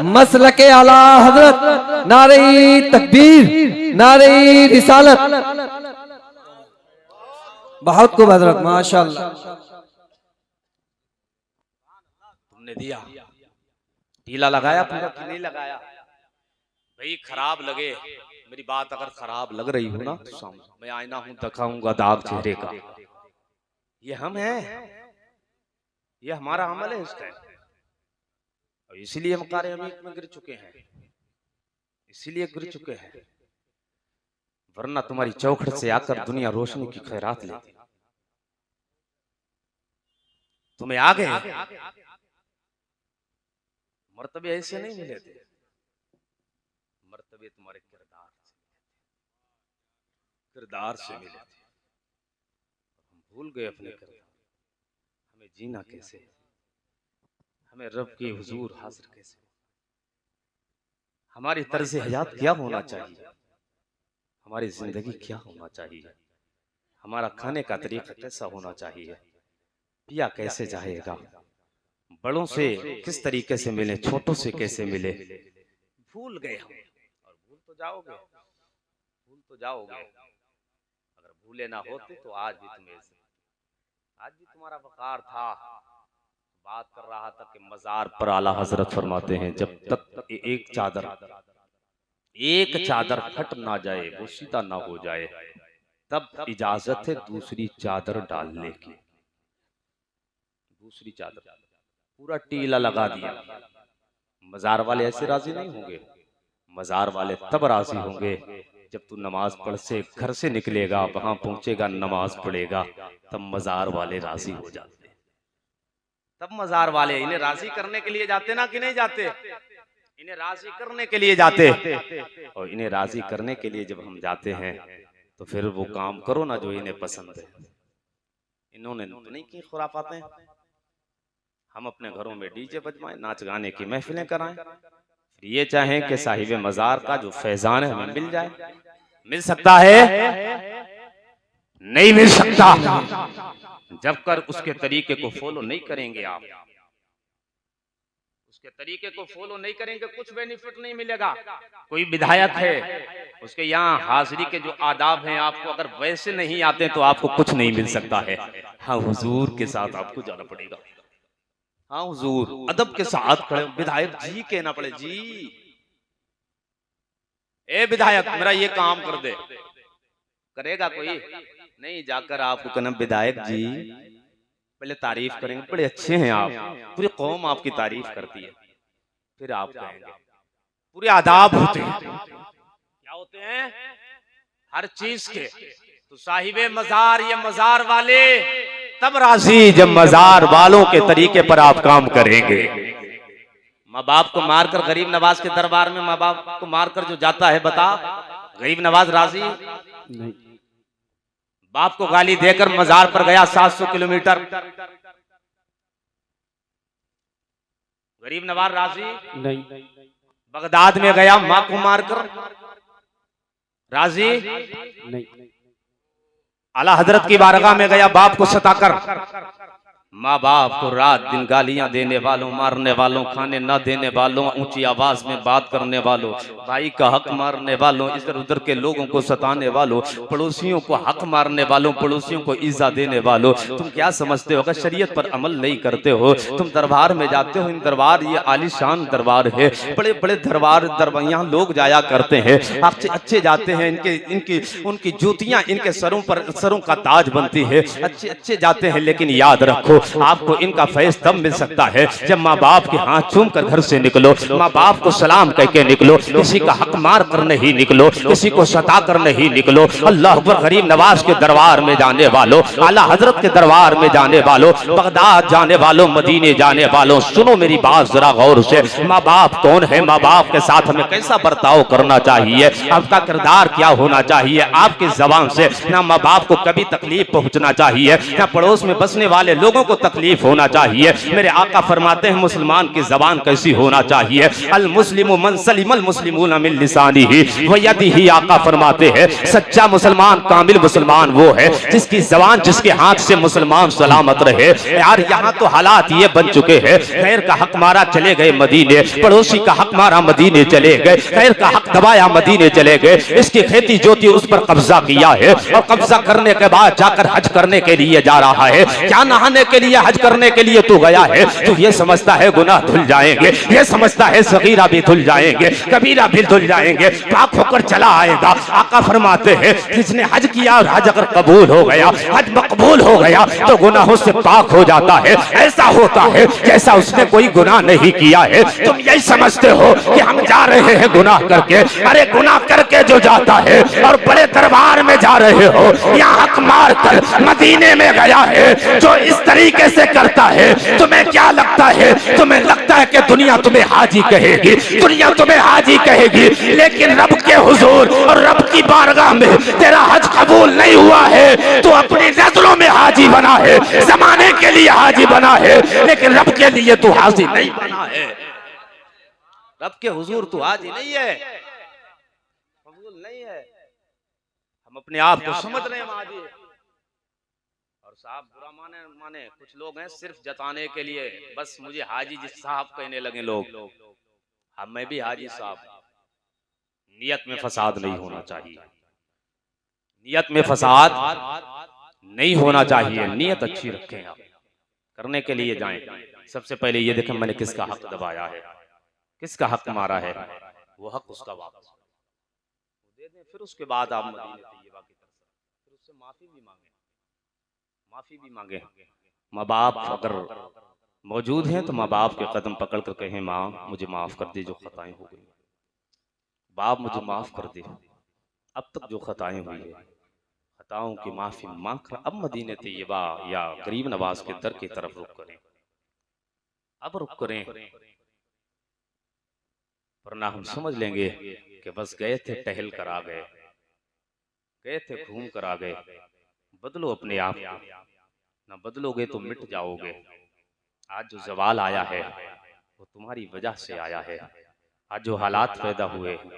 मसलके आला हजरत, नारे तकबीर, नारे रिसालत। बहुत खूब हजरत, माशाअल्लाह। तुमने दिया, ढीला लगाया पूरा कि नहीं लगाया? भाई खराब लगे मेरी बात, अगर खराब लग रही हो ना तो सामने मैं आईना हूं, दिखाऊंगा दाग चेहरे का। ये हम हैं, ये हमारा अमल है इस टाइम, और इसीलिए हम कार्य में गिर चुके हैं, इसीलिए गिर चुके हैं। वरना तुम्हारी चौखट से आकर दुनिया रोशनी की खैरात लेती। तुम्हें आ गए मर्तबे ऐसे नहीं मिले थे, मर्तबे तुम्हारे किरदार से मिले थे। हम भूल गए अपने किरदार, हमें जीना कैसे, हमें रब के हुजूर हाजिर कैसे, हमारी तर्ज हयात क्या होना चाहिए, हमारी जिंदगी क्या होना चाहिए, हमारा खाने का तरीका कैसा होना चाहिए, पिया कैसे जाएगा, बड़ों से किस तरीके से मिले, छोटों से कैसे मिले, भूल गए हम। और भूल तो जाओगे, भूल तो जाओगे। अगर भूले ना होते तो आज भी तुम्हारा वकार था। बात कर रहा था कि मजार पर आला हजरत फरमाते हैं जब तक एक चादर फट ना जाए, वो सीधा ना हो जाए, तब इजाजत है दूसरी चादर डालने की। दूसरी चादर पूरा टीला लगा दिया। मजार वाले ऐसे राजी नहीं होंगे, मजार वाले तब राजी होंगे जब तू नमाज पढ़ से घर से निकलेगा, वहां पहुंचेगा, नमाज पढ़ेगा, तब मजार वाले राजी हो जाते। तब मजार वाले इन्हें राजी करने के लिए जाते ना कि नहीं जाते? इन्हें राजी करने के लिए जाते। और इन्हें राजी करने के लिए जब हम जाते हैं तो फिर वो काम करो ना जो इन्हें पसंद है। इन्होंने तो नहीं की खुराफातें, हम अपने घरों में डीजे बजवाएं, नाच गाने की महफिलें कराएं, फिर ये चाहें कि साहिब मजार का जो फैजान है हमें मिल जाए। मिल सकता है? नहीं मिल सकता। जब कर उसके तरीके को फॉलो नहीं करेंगे, आप उसके तरीके को फॉलो नहीं करेंगे, कुछ बेनिफिट नहीं मिलेगा। कोई विधायक है, उसके यहाँ हाजिरी के जो आदाब हैं, आपको अगर वैसे नहीं आते तो आपको कुछ नहीं मिल सकता है। हाँ, हुजूर के साथ आपको जाना पड़ेगा। हाँ हुजूर, अदब के साथ खड़े, विधायक जी कहना पड़े, जी ए विधायक मेरा ये काम कर दे। करेगा कोई नहीं? जाकर आपको कहना विधायक जी, पहले तारीफ करेंगे, बड़े अच्छे हैं आप, पूरी कौम आपकी तारीफ करती है, फिर आप कहेंगे। पूरे आदाब होते हैं। क्या होते हैं? हर चीज के। तो साहिबे मजार या मजार वाले तब राजी जब मजार वालों के तरीके पर आप काम करेंगे। माँ बाप को मारकर गरीब नवाज के दरबार में माँ बाप को मारकर जो जाता है, बता गरीब नवाज राजी नहीं। बाप को गाली देकर मजार पर गया 700 किलोमीटर, गरीब नवाज राजी नहीं। बगदाद में गया माँ को मारकर, राजी नहीं। आला हजरत की बारगाह में गया बाप को सताकर, माँ बाप को रात दिन गालियां देने वालों, मारने वालों, खाने न देने वालों, ऊंची आवाज में बात करने वालों, भाई का हक मारने वालों, इधर उधर के लोगों को सताने वालों, पड़ोसियों को हक मारने वालों, पड़ोसियों को इज्जत देने वालों, तुम क्या समझते हो? अगर शरीयत पर अमल नहीं करते हो, तुम दरबार में जाते हो, इन दरबार ये आलीशान दरबार है, बड़े बड़े दरबार यहाँ लोग जाया करते हैं, अच्छे अच्छे जाते हैं, उनकी जूतियां इनके सरों का ताज बनती है, अच्छे अच्छे जाते हैं। लेकिन याद रखो, आपको इनका फैज तब मिल सकता है जब माँ बाप के हाथ चूम कर घर से निकलो, माँ बाप को सलाम कह के निकलो, किसी का हक मार कर नहीं निकलो, किसी को सता कर नहीं निकलो। अल्लाह अकबर। गरीब नवाज के दरबार में जाने वालों, आला हजरत के दरबार में जाने वालों, बगदाद जाने वालों, मदीने जाने वालों, सुनो मेरी बात जरा गौर से। माँ बाप कौन है? माँ बाप के साथ हमें कैसा बर्ताव करना चाहिए, आपका किरदार क्या होना चाहिए, आपकी जबान से ना माँ बाप को कभी तकलीफ पहुंचना चाहिए, ना पड़ोस में बसने वाले लोगों को तकलीफ होना चाहिए। मेरे आका फरमाते हैं मुसलमान की जबान कैसी होना चाहिए, अल मुस्लिमु मन सलिमल मुस्लिमून मिन लिसानिही व यदिही। आका फरमाते हैं सच्चा मुसलमान, कामिल मुसलमान वो है जिसकी जबान, जिसके हाथ से मुसलमान सलामत रहे। यार यहाँ तो हालात ये बन चुके हैं, खैर का हक मारा चले गए मदीने, पड़ोसी का हक मारा मदीने चले गए, खैर का हक दबाया मदीने चले गए, इसकी खेती जोती उस पर कब्जा किया है, और कब्जा करने के बाद जाकर हज करने के लिए जा रहा है। क्या नहाने के लिए, हज करने के लिए तू गया है, तो ये समझता है गुनाह धुल जाएंगे, ये समझता है सगीरा भी धुल जाएंगे, कबीरा भी धुल जाएंगे, पाक होकर चला आएगा। आका फरमाते हैं जिसने हज किया और हज अगर कबूल हो गया, हज मकबूल हो गया, तो गुनाहों से पाक हो जाता है। ऐसा होता है जैसा उसने कोई गुनाह नहीं किया है। तुम यही समझते हो कि हम जा रहे हैं गुनाह करके, अरे गुनाह करके जो जाता है और बड़े दरबार में जा रहे हो, यहाँ हक मार कर मदीने में गया है, जो इस तरीके से करता है, तुम्हें क्या लगता है? तुम्हें लगता है कि दुनिया तुम्हें हाजी कहेगी, दुनिया तुम्हें हाजी कहेगी, लेकिन रब के हुजूर और रब की बारगाह में तेरा हज कबूल नहीं हुआ है। तो अपनी नजरों में हाजी बना है, जमाने के लिए हाजी बना है, लेकिन रब के लिए तू हाजी नहीं बना है। रब के हुजूर तू हाजी नहीं है, कबूल नहीं है। हम अपने आप को समझ रहे हैं हाजी, और साहब बुरा माने कुछ लोग हैं सिर्फ जताने के लिए, बस मुझे हाजी जी साहब कहने लगे लोग। हाँ, मैं भी हाजी साहब। नियत में फसाद नहीं होना चाहिए, नियत में फसाद नहीं होना चाहिए। नियत अच्छी रखें, आप करने के लिए जाएं। सबसे पहले ये देखें मैंने किसका हक दबाया है, किसका हक मारा है, वो हक उसका वापस दे दें। फिर उसके बाद आप मदीने तैयबा की तरफ, फिर उससे माफी भी मांगे, माफी भी मांगे। माँ बाप अगर मौजूद हैं तो माँ बाप के कदम पकड़ कर कहें माँ मुझे माफ कर दे जो खताएं हो गई, बाप मुझे माफ कर दे, अब तक जो खताएं हुई है खताओं की माफी मांग कर अब मदीने तैयबा या गरीब नवाज के दर की तरफ रुख करें। अब रुख करें, वरना हम समझ लेंगे कि बस गए थे टहल कर आ गए, गए थे घूम कर आ गए। बदलो अपने आप को, ना बदलोगे तो मिट जाओगे। आज जो जवाल आया है वो तुम्हारी वजह से आया है। आज जो हालात पैदा हुए हैं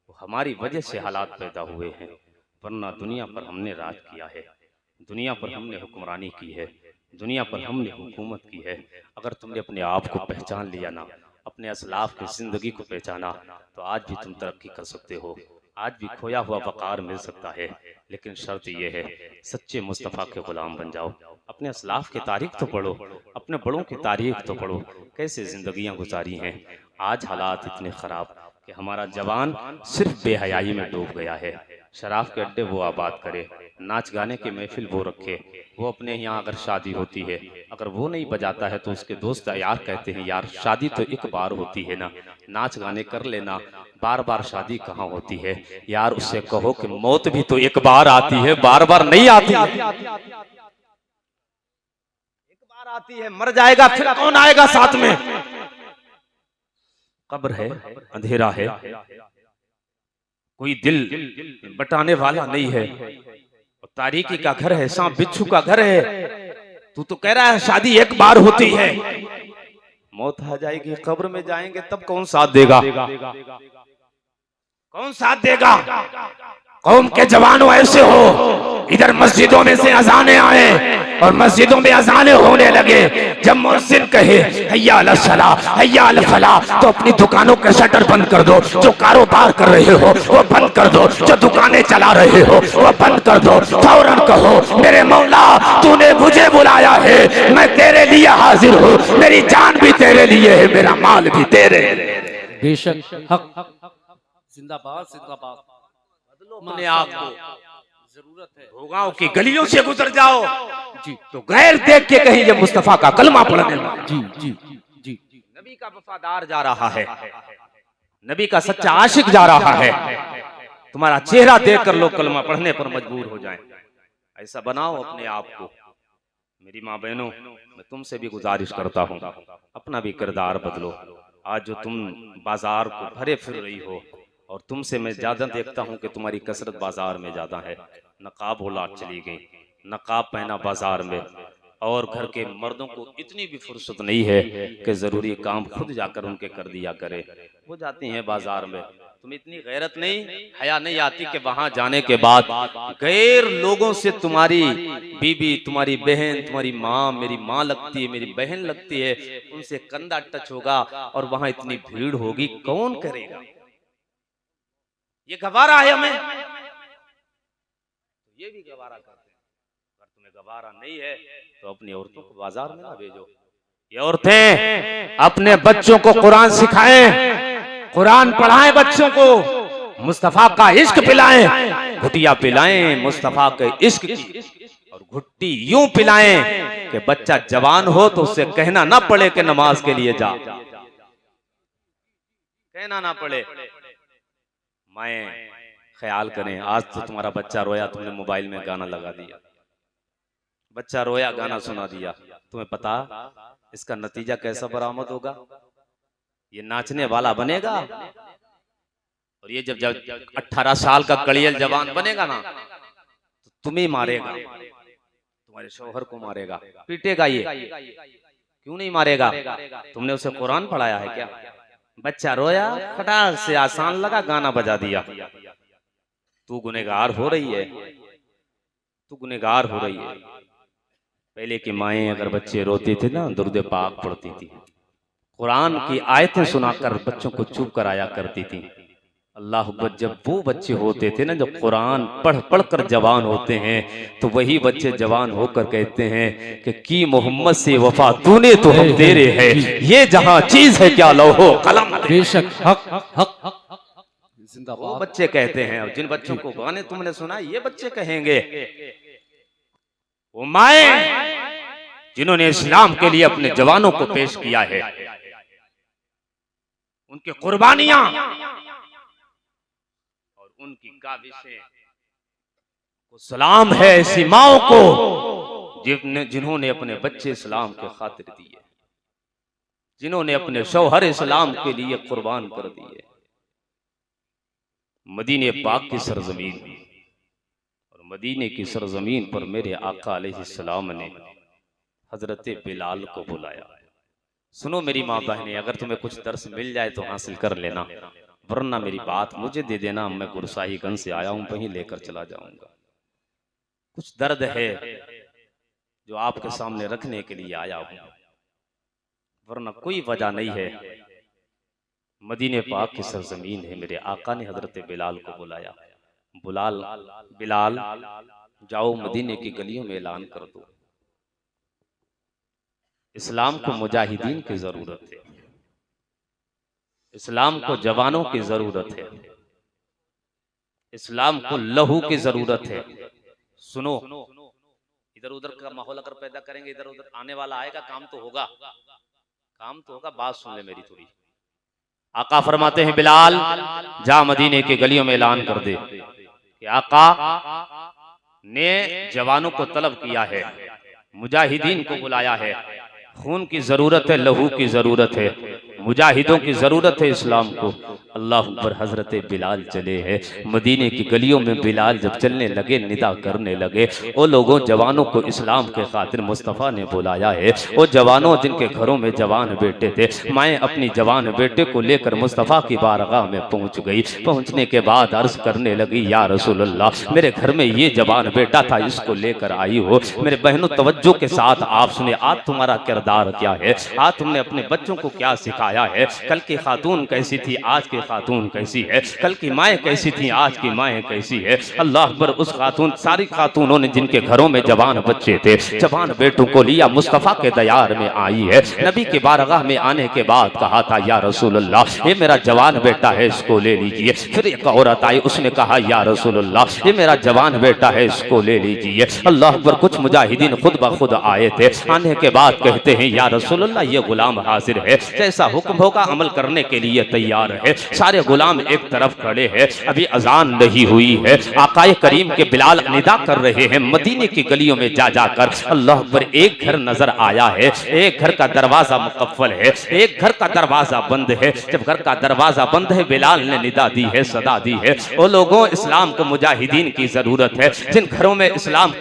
वो हमारी वजह से हालात पैदा हुए हैं, वरना दुनिया पर हमने राज किया है, दुनिया पर हमने हुक्मरानी की है, दुनिया पर हमने हुकूमत की है। अगर तुमने अपने आप को पहचान लिया ना, अपने असलाफ की जिंदगी को पहचाना, तो आज भी तुम तरक्की कर सकते हो, आज भी खोया हुआ वक़ार मिल सकता है। लेकिन शर्त यह है सच्चे मुस्तफ़ा के गुलाम बन जाओ। अपने असलाफ की तारीख तो पढ़ो, अपने बड़ों की तारीख तो पढ़ो, कैसे जिंदगियां गुजारी हैं। आज हालात इतने ख़राब कि हमारा जवान सिर्फ बेहयाई में डूब गया है। शराब के अड्डे वो आबाद करे, नाच गाने की महफिल वो रखे, वो अपने यहाँ अगर शादी होती है अगर वो नहीं बजाता है तो उसके दोस्त यार कहते हैं यार शादी तो एक बार होती है ना, नाच गाने कर लेना, बार बार शादी कहाँ होती है यार। उससे कहो कि मौत भी तो एक बार आती है, बार बार नहीं आती है, एक बार आती है, मर जाएगा फिर कौन आएगा साथ में। कब्र है, अंधेरा है, कोई दिल बटाने वाला नहीं है, तारीकी का घर है, सांप बिच्छू का घर है। तू तो कह रहा है शादी एक बार होती है, मौत आ जाएगी, कब्र में जाएंगे तब कौन साथ देगा, कौन साथ देगा। कौम के जवानों ऐसे हो, इधर मस्जिदों में से अजाने आए और मस्जिदों में अजाने होने लगे, जब मुअज्जिन कहे हय्या अला सलाह हय्या अल फलाह तो अपनी दुकानों के शटर बंद कर दो, जो कारोबार कर रहे हो वो बंद कर दो, जो दुकानें चला रहे हो वो बंद कर दो। फौरन कहो मेरे मौला तूने मुझे बुलाया है, मैं तेरे लिए हाजिर हूँ, मेरी जान भी तेरे लिए है, मेरा माल भी तेरे। बेशक हक जिंदाबाद जिंदाबाद। अपने आप को जरूरत है, भोगाओं की गलियों से गुजर जाओ जी, तो गैर देख के कहीं ये मुस्तफा का कलमा पढ़ने लगा। जी जी जी, नबी का वफादार जा रहा है, नबी का सच्चा आशिक जा रहा है, तुम्हारा चेहरा देखकर लोग कलमा पढ़ने पर मजबूर हो जाएं। ऐसा बनाओ अपने आप को। मेरी माँ बहनों, मैं तुमसे भी गुजारिश करता हूँ अपना भी किरदार बदलो। आज जो तुम बाजार को भरे फिर रही हो, और तुमसे मैं ज्यादा देखता हूं कि तुम्हारी कसरत बाजार में ज्यादा है। नकाब उलाट चली गई, नकाब पहना बाजार में, और घर के मर्दों को इतनी भी फुर्सत नहीं है कि जरूरी काम खुद जाकर उनके कर दिया करे, वो जाती हैं बाजार में। तुम्हें इतनी गैरत नहीं, हया नहीं आती कि वहां जाने के बाद गैर लोगों से तुम्हारी बीबी, तुम्हारी बहन, तुम्हारी माँ, मेरी माँ लगती है, मेरी बहन लगती है, उनसे कंधा टच होगा और वहां इतनी भीड़ होगी, कौन करेगा। ये गवारा है हमें, ये भी गवारा करते हैं, तुम्हें गवारा नहीं है तो अपनी औरतों को बाजार में ना भेजो। ये औरतें अपने बच्चों को कुरान सिखाएं, कुरान पढ़ाएं, बच्चों को मुस्तफा का इश्क पिलाएं, घुटिया पिलाएं मुस्तफा के इश्क की, और घुट्टी यूं पिलाएं कि बच्चा जवान हो तो उससे कहना ना पड़े कि नमाज के लिए जा, कहना ना पड़े। माएं ख्याल करें, आज तो तुम्हारा बच्चा रोया, तुमने मोबाइल में गाना लगा दिया, बच्चा रोया गाना सुना दिया, तुम्हें पता इसका नतीजा कैसा बरामद होगा? ये नाचने वाला बनेगा, और ये जब 18 साल का कड़ियल जवान बनेगा ना तो तुम्हें मारेगा, तुम्हारे शौहर को मारेगा, पीटेगा। ये क्यों नहीं मारेगा? तुमने उसे कुरान पढ़ाया है क्या? बच्चा रोया, खटाक से आसान लगा, गाना बजा दिया। तू गुनहगार हो रही है, तू गुनहगार हो रही है। पहले की माएं अगर बच्चे रोते थे ना, दुरूद पाक पढ़ती थी, कुरान की आयतें सुनाकर बच्चों को चुप कराया करती थी। अल्लाह अकबर, जब वो बच्चे होते थे ना, जब कुरान पढ़ पढ़ कर जवान होते हैं, तो वही बच्चे जवान होकर कहते हैं कि की मोहम्मद से वफा तूने तो हम दे रहे हैं, ये जहां चीज है क्या लौहो कलम। बेशक हक हक हक वो बच्चे कहते हैं। और जिन बच्चों को गाने तुमने सुना, ये बच्चे कहेंगे। वो माएं जिन्होंने इस्लाम के लिए अपने जवानों को पेश किया है, उनकी कुर्बानियां और उनकी काविशें को सलाम है ऐसी माओं को जिन्होंने अपने बच्चे इस्लाम के खातिर दिए, जिन्होंने अपने शौहर इस्लाम के लिए कुर्बान कर दिए। मदीने पाक की सरजमीन, और मदीने की सरजमीन पर मेरे आका अलैहिस्सलाम ने हजरत बिलाल को बुलाया। सुनो मेरी माँ बहनें, अगर तुम्हें कुछ दर्स मिल जाए तो हासिल कर लेना, वरना मेरी बात मुझे दे देना। मैं गुरसाहीगंज से आया हूं, वहीं लेकर चला जाऊंगा। कुछ दर्द है जो आपके सामने रखने के लिए आया हूं, वरना कोई वजह नहीं है। मदीने पाक की सरजमीन है, मेरे आका ने हजरत बिलाल को बुलाया। बिलाल जाओ मदीने की गलियों में ऐलान कर दो, इस्लाम को मुजाहिदीन की जरूरत है, इस्लाम को जवानों की जरूरत है, इस्लाम को लहू की जरूरत है। सुनो, इधर उधर का माहौल अगर पैदा करेंगे, इधर उधर आने वाला आएगा, काम तो होगा, काम तो होगा। बात सुन ले मेरी थोड़ी। आका फरमाते हैं, बिलाल जा मदीने के गलियों में ऐलान कर दे कि आका ने जवानों को तलब किया है, मुजाहिदीन को बुलाया है। खून की जरूरत है, लहू की जरूरत है, मुजाहिदों की जरूरत है इस्लाम को। अल्लाह पर हजरत बिलाल चले हैं मदीने की गलियों में। बिलाल जब चलने लगे, निदा करने लगे, ओ लोगों, जवानों को इस्लाम के खातिर मुस्तफ़ा ने बुलाया है। ओ जवानों जिनके घरों में जवान बेटे थे, माएँ अपनी जवान बेटे को लेकर मुस्तफ़ा की बारगाह में पहुंच गई। पहुंचने के बाद अर्ज करने लगी, या रसूल अल्लाह, मेरे घर में ये जवान बेटा था, इसको लेकर आई हो। मेरे बहनों तवज्जो के साथ आप सुने, आज तुम्हारा किरदार क्या है, आज तुमने अपने बच्चों को क्या सिखाया है। कल की खातून कैसी थी, आज की खातून कैसी है, कल की माएँ कैसी थी, आज की माएँ कैसी है। अल्लाह अकबर, उस खातून, सारी खातूनों ने जिनके घरों में जवान बच्चे थे, जवान बेटों को लिया, मुस्तफ़ा के दयार में आई है। नबी के बारगाह में आने के बाद कहा था, या रसूल अल्लाह, ये मेरा जवान बेटा है, इसको ले लीजिए। फिर एक औरत आई, उसने कहा, या रसूल अल्लाह, ये मेरा जवान बेटा है, इसको ले लीजिए। अल्लाह अकबर, कुछ मुजाहिदीन खुद ब खुद आए थे। आने के बाद कहते हैं, या रसूल अल्लाह, ये गुलाम हाजिर है, जैसा हुक्म होगा अमल करने के लिए तैयार है। सारे गुलाम एक तरफ खड़े हैं, अभी अजान नहीं हुई है। आकाए करीम के बिलाल निदा कर रहे हैं मदीने की गलियों में जा जाकर। अल्लाह अकबर, एक घर नजर आया है, एक घर का दरवाजा मुकफ्फल है, एक घर का दरवाजा बंद है। जब घर का दरवाजा बंद है, बिलाल ने निदा दी है, सदा दी है, ओ लोगों, इस्लाम को मुजाहिदीन की जरूरत है। जिन घरों में इस्लाम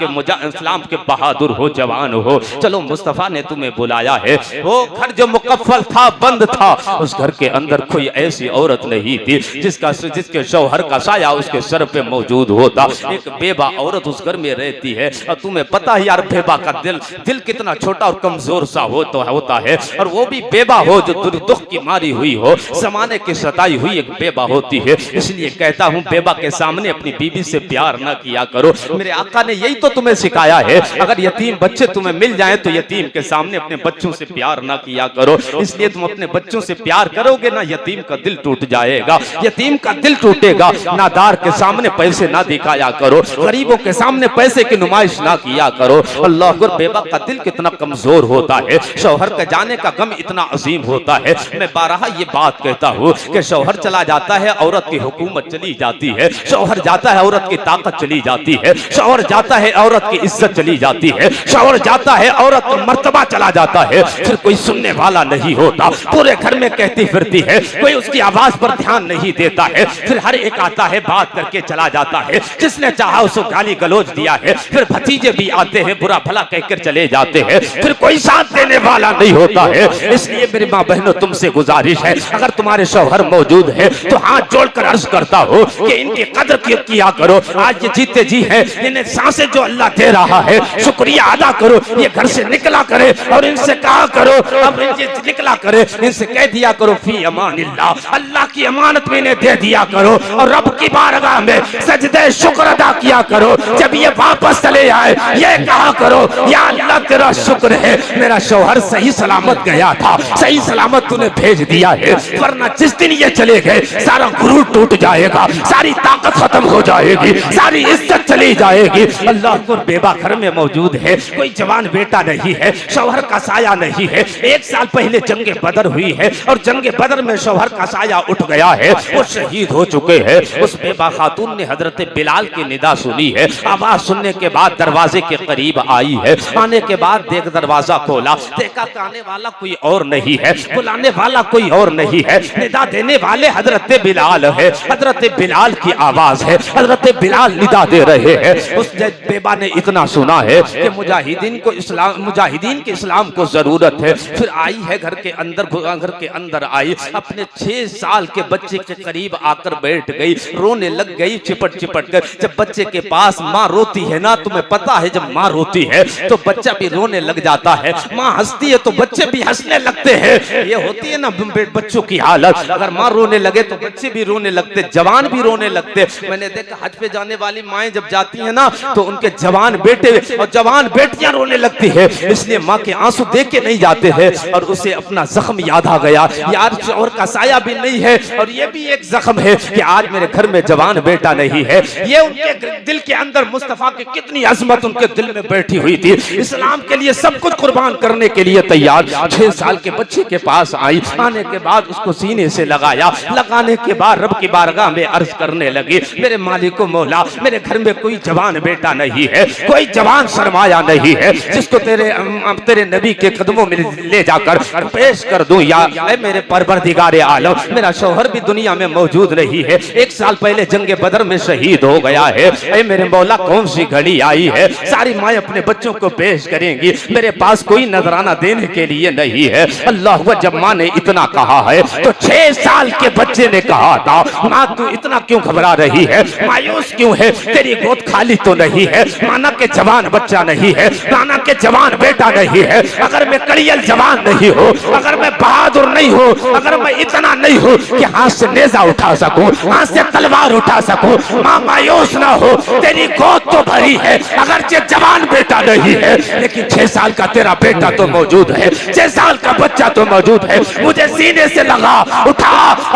के बहादुर हो, जवान हो, चलो मुस्तफ़ा ने तुम्हें बुलाया है। वो घर जो मुकफ्फल था, बंद था, उस घर के अंदर कोई ऐसी औरत नहीं थी जिसके शौहर का साया उसके सर पे मौजूद होता। एक बेवा औरत उस घर में रहती है और तुम्हें पता है यार बेवा का दिल कितना छोटा और कमजोर सा होता है, और वो भी बेवा हो जो दुख की मारी हुई हो, जमाने की सताई हुई एक बेवा होती है। इसलिए कहता हूँ बेवा के सामने अपनी बीवी से प्यार न किया करो। मेरे आका ने यही तो तुम्हें सिखाया है, अगर यतीम बच्चे तुम्हें मिल जाएं तो यतीम के सामने अपने बच्चों से प्यार न किया करो। इसलिए तुम अपने बच्चों से प्यार करोगे ना, यतीम का दिल टूट जाएगा, यतीम का दिल टूटेगा। नादार के सामने पैसे ना दिखाया करो, गरीबों के सामने पैसे की नुमाइश ना किया करो। अल्लाह अकबर, बेवा का दिल कितना कमजोर होता है, शौहर के जाने का गम इतना अजीम होता है। मैं बारहा ये बात कहता हूँ कि शौहर चला जाता है, औरत की हुकूमत चली जाती है, शौहर जाता है, औरत की ताकत चली जाती है, शौहर जाता है, औरत की इज्जत चली जाती है, शौहर जाता है, औरत का मर्तबा चला जाता है। फिर कोई सुनने वाला नहीं होता, पूरे घर में कहती फिरती है, कोई उसकी आवाज पर ध्यान नहीं देता है। फिर हर एक आता है, बात करके चला जाता है, जिसने चाहा उसको गाली गलौज दिया है। फिर भतीजे भी आते हैं, बुरा भला कहकर चले जाते हैं, फिर कोई साथ देने वाला नहीं होता है। इसलिए मेरी माँ बहनों, तुमसे गुजारिश है, अगर तुम्हारे शौहर मौजूद है तो हाथ जोड़कर अर्ज करता हो कि इनकी कदर किया करो। आज ये जीते जी है, इन्हें सांसें जो अल्लाह दे रहा है, शुक्रिया अदा करो। ये घर से निकला करे और इनसे कहा करो, अब इनसे निकला करे, इनसे कह दिया करो फी अमानिल्लाह, अल्लाह की अमानत में इन्हें दे दिया करो, और रब की बारगाह में सजदे शुक्र अदा किया करो। जब ये वापस चले आए, ये कहा करो, या अल्लाह तेरा शुक्र है, मेरा शौहर सही सलामत गया था, सही सलामत तूने भेज दिया है, वरना जिस दिन ये चले गए सारा गुरूर टूट जाएगा, सारी ताकत खत्म हो जाएगी, सारी इज्जत चली जाएगी। अल्लाह को बेवा घर में मौजूद है, कोई जवान बेटा नहीं है, शौहर का साया नहीं है। 1 साल पहले जंग बदर हुई है, और जंग बदर में शौहर का साया उठ गया है, वो शहीद हो चुके हैं। उस बेवा खातून ने हजरत बिलाल की निदा सुनी है, आवाज सुनने के बाद दरवाजे के करीब आई है। आने के बाद देख दरवाजा खोला, देखा कि आने वाला कोई और नहीं है, बुलाने वाला कोई और नहीं है, निदा देने वाले हजरत बिलाल है। हजरत बिलाल की आवाज है, हजरत बिलाल निदा दे रहे हैं। उस बेवा ने इतना सुना है कि मुजाहिदीन के इस्लाम को जरूरत है। फिर आई है घर के अंदर आई, अपने 6 साल के बच्चे के करीब आकर बैठ गई, रोने लग गई चिपट कर। जब बच्चे के पास माँ रोती है ना, तुम्हें पता है जब माँ रोती है तो बच्चा भी रोने लग जाता है, माँ हंसती है तो बच्चे भी हंसने लगते हैं। ये होती है ना बच्चों की हालत, अगर माँ रोने लगे तो बच्चे भी रोने लगते, जवान भी रोने लगते। मैंने देखा हज पे जाने वाली माएं जब जाती है ना तो उनके जवान बेटे और जवान बेटियां रोने लगती है, इसलिए माँ के आंसू देख के नहीं जाते हैं। और उसे अपना जख्म याद आ गया, यार शौहर का साया भी नहीं है, और ये भी एक जख्म है कि आज मेरे घर में जवान बेटा नहीं है। ये उनके दिल के अंदर मुस्तफा की कितनी अजमत उनके दिल में बैठी हुई थी, इस्लाम के लिए सब कुछ कुर्बान करने के लिए तैयार। 6 साल के बच्चे के पास आई, आने के बाद उसको सीने से लगाया, लगाने के बाद रब की बारगाह में अर्ज करने लगी, मेरे मालिक मौला, मेरे घर में कोई जवान बेटा नहीं है, कोई जवान सरमाया नहीं है जिसको तेरे नबी के कदमों में ले जाकर पेश कर दूं। या मेरे परवरदिगारे आलम, मेरा शौहर भी दुनिया में मौजूद नहीं है, 1 साल पहले जंग बदर में शहीद हो गया है। ऐ मेरे मौला, कौन सी घड़ी आई है, सारी माएं अपने बच्चों को पेश करेंगी, मेरे पास कोई नजराना देने के लिए नहीं है। अल्लाह, जब माँ ने इतना कहा है तो 6 साल के बच्चे ने कहा था, माँ तू इतना क्यों घबरा रही है, मायूस क्यों है, तेरी गोद खाली तो नहीं है, माना के जवान बच्चा नहीं है, माना के जवान बेटा नहीं है। अगर मैं कड़ियल जवान नहीं हो, अगर मैं बहादुर नहीं हो, अगर मैं इतना नहीं हो कि हाथ से नेजा उठा सकूं, हाथ से तलवार उठा सकूं, माँ मायूस ना हो, तेरी गोद तो भरी है, अगर जवान बेटा नहीं है, लेकिन 6 साल का तेरा बेटा तो मौजूद है, 6 साल का बच्चा तो मौजूद है। मुझे सीने से लगा,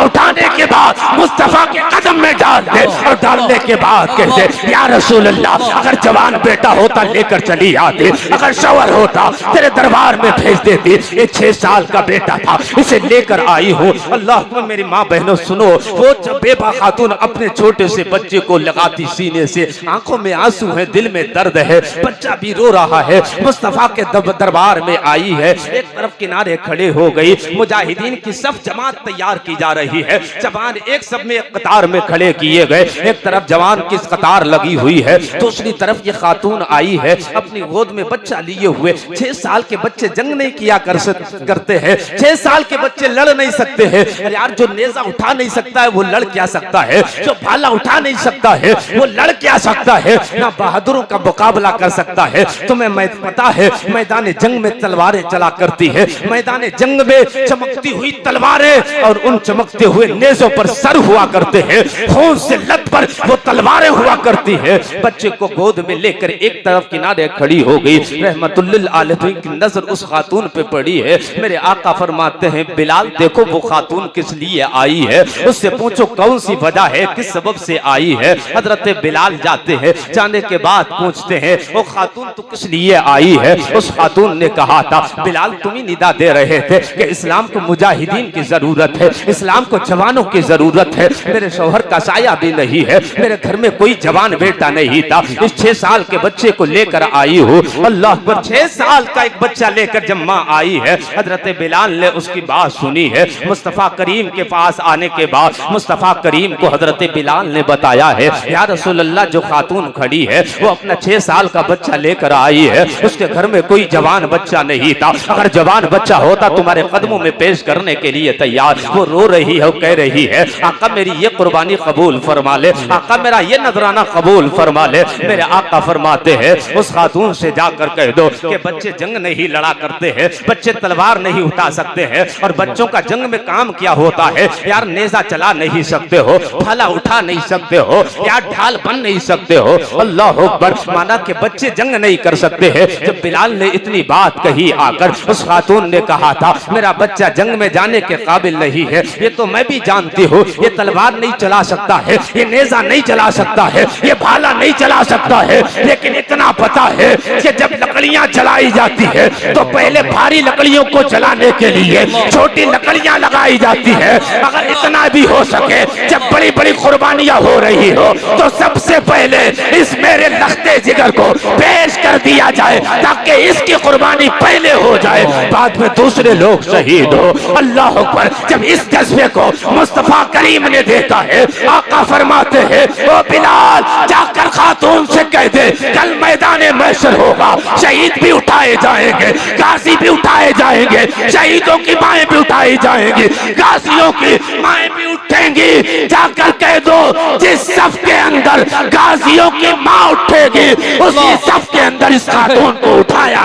उठाने के बाद मुस्तफा के कदम में डाल दे, और डालने के बाद कहते या रसूल अल्लाह, अगर जवान बेटा होता लेकर चली आती, अगर शौहर होता तेरे दरबार में भेज देती। ये 6 साल का बेटा था, इसे लेकर आई हूँ। अल्लाह, मेरी माँ बहनों सुनो, वो बेवा खातून अपने छोटे से बच्चे को लगाती सीने से, आंखों में आंसू है, दिल में दर्द है, बच्चा भी रो रहा है, मुस्तफा के दरबार में आई है। एक तरफ किनारे खड़े हो गई, मुजाहिदीन की सब जमात तैयार की जा रही है, जवान एक सब में एक कतार में खड़े किए गए, एक तरफ जवान की कतार लगी हुई है, दूसरी तरफ ये खातून आई है अपनी गोद में बच्चा लिए हुए। 6 साल के बच्चे जंग नहीं किया करते हैं, 6 साल के बच्चे लड़ नहीं सकते हैं। यार जो नेजा उठा नहीं सकता है वो लड़ क्या सकता है, जो भाला उठा नहीं सकता है वो लड़ क्या सकता है, ना बहादुरों का मुकाबला कर सकता है। तुम्हें पता है मैदान जंग में तलवारें चला करती है, मैदान जंग में चमकती हुई तलवारें और उन चमकते हुए नेजों पर सर हुआ करते हैं, खून से लत पर वो तलवारें हुआ करती है। बच्चे को गोद में लेकर एक तरफ किनारे खड़ी हो गई, रहमतुल्लिल आलमीन की नजर उस खातून पे पड़ी है। मेरे आका फरमाते हैं बिलाल देखो वो खातून किस लिए आई है, उससे पूछो कौन सी वजह है, किस सबब से आई है। हजरत बिलाल जाते हैं, जाने के बाद पूछते हैं वो खातून तो किस लिए आई है। उस खातून ने कहा था बिलाल तुम ही निदा दे रहे थे कि इस्लाम को मुजाहिदीन की जरूरत है, इस्लाम को जवानों की जरूरत है। मेरे शौहर का साया भी नहीं है, मेरे घर में कोई जवान बेटा नहीं था, इस 6 साल के बच्चे को लेकर आई हूँ। अल्लाह पर 6 साल का एक बच्चा लेकर जब माँ आई है, हजरत बिलाल ने उसकी बात सुनी है। मुस्तफा करीम के पास आने के बाद मुस्तफा करीम को हजरत बिलाल ने बताया है या रसूल अल्लाह जो खातून खड़ी है वो अपना 6 साल का बच्चा लेकर आई है, उसके घर में कोई जवान बच्चा नहीं था, अगर जवान बच्चा होता तुम्हारे कदमों में पेश करने के लिए तैयार। वो रो रही है, कह रही है आका मेरी ये कुर्बानी कबूल फरमा ले, आका मेरा ये नजराना कबूल फरमा ले। मेरे आका फरमाते हैं उस खातून से जाकर कह दो कि बच्चे जंग नहीं लड़ा करते हैं, बच्चे तलवार नहीं उठा सकते हैं, और बच्चों का जंग में काम क्या होता है यार, नेजा चला नहीं सकते हो, भाला उठा नहीं सकते हो, यार ढाल बन नहीं सकते हो। अल्लाह अकबर, माना कि बच्चे जंग नहीं कर सकते हैं। जब बिलाल ने इतनी बात कही आकर, उस खातून ने कहा था मेरा बच्चा जंग में जाने के काबिल नहीं है, ये तो मैं भी जानती हूँ, ये तलवार नहीं चला सकता है, ये नेजा नहीं चला सकता है, ये भाला नहीं चला सकता है, लेकिन इतना पता है कि जब लकड़ियां जलाई जाती है तो पहले भारी लकड़ियों को जलाने के लिए छोटी लकड़ियां लगाई जाती है। अगर इतना भी हो सके जब बड़ी बड़ी कुर्बानियां हो रही हो तो सबसे पहले इस मेरे लखते जिगर को पेश कर दिया जाए ताकि इसकी कुर्बानी पहले हो जाए, बाद में दूसरे लोग शहीद हो। अल्लाह अकबर, जब इस जज्बे को मुस्तफा करीम ने देखा है, आका फरमाते हैं ओ बिलाल जाकर खातून से कह दे कल मैदान महशर होगा, शहीद भी उठाए जाएंगे, गाजी भी उठाए जाएंगे, शहीदों की माएं भी उठाई जाएंगी, गाजियों की माएं भी उठेंगी। जाकर कह दो जिस सफ के अंदर गाजियों की मां उठेगी उसी सफ के अंदर इस खातून को उठाया।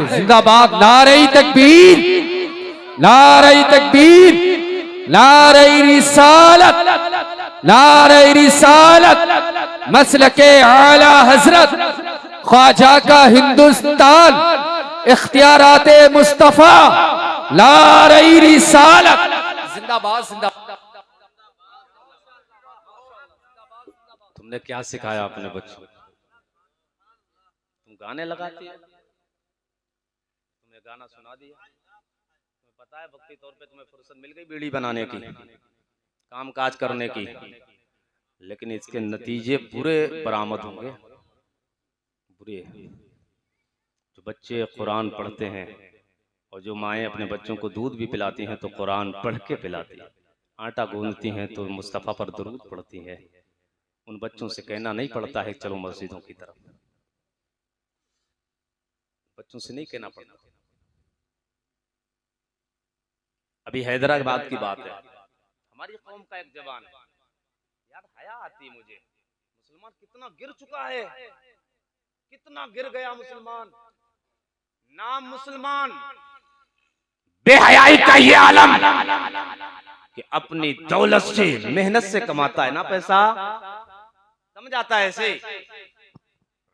जिंदाबाद, नारे तकबीर, नारे तकबीर, नारे रिसालत, नारे रिसालत, मसलके आला हजरत ख्वाजा का हिंदुस्तान, इख्तियाराते मुस्तफा, नारे रिसालत, जिंदाबाद जिंदाबाद। तुमने क्या सिखाया अपने बच्चों को? तुम गाने लगाती है, तुम्हें गाना सुना दिया, तुम्हें पता है वक्ती तौर पे तुम्हें फुर्सत मिल गई बीड़ी बनाने की, काम काज करने की, लेकिन इसके नतीजे बुरे बरामद होंगे, बुरे। जो बच्चे कुरान पढ़ते हैं और जो माएँ अपने बच्चों को दूध भी पिलाती हैं तो कुरान पढ़ के पिलाती हैं, आटा गूंथती हैं तो मुस्तफ़ा पर दुरूद पढ़ती हैं, उन बच्चों से कहना नहीं पड़ता है चलो मस्जिदों की तरफ, बच्चों से नहीं कहना पड़ता। अभी हैदराबाद की बात है, हमारी कौम का एक जवान, यार हया आती मुझे, मुसलमान कितना गिर चुका है, कितना गिर गया मुसलमान, नाम मुसलमान, बेहयाई का ये आलम कि अपनी दौलत से मेहनत से कमाता है ना पैसा, समझ आता है ऐसे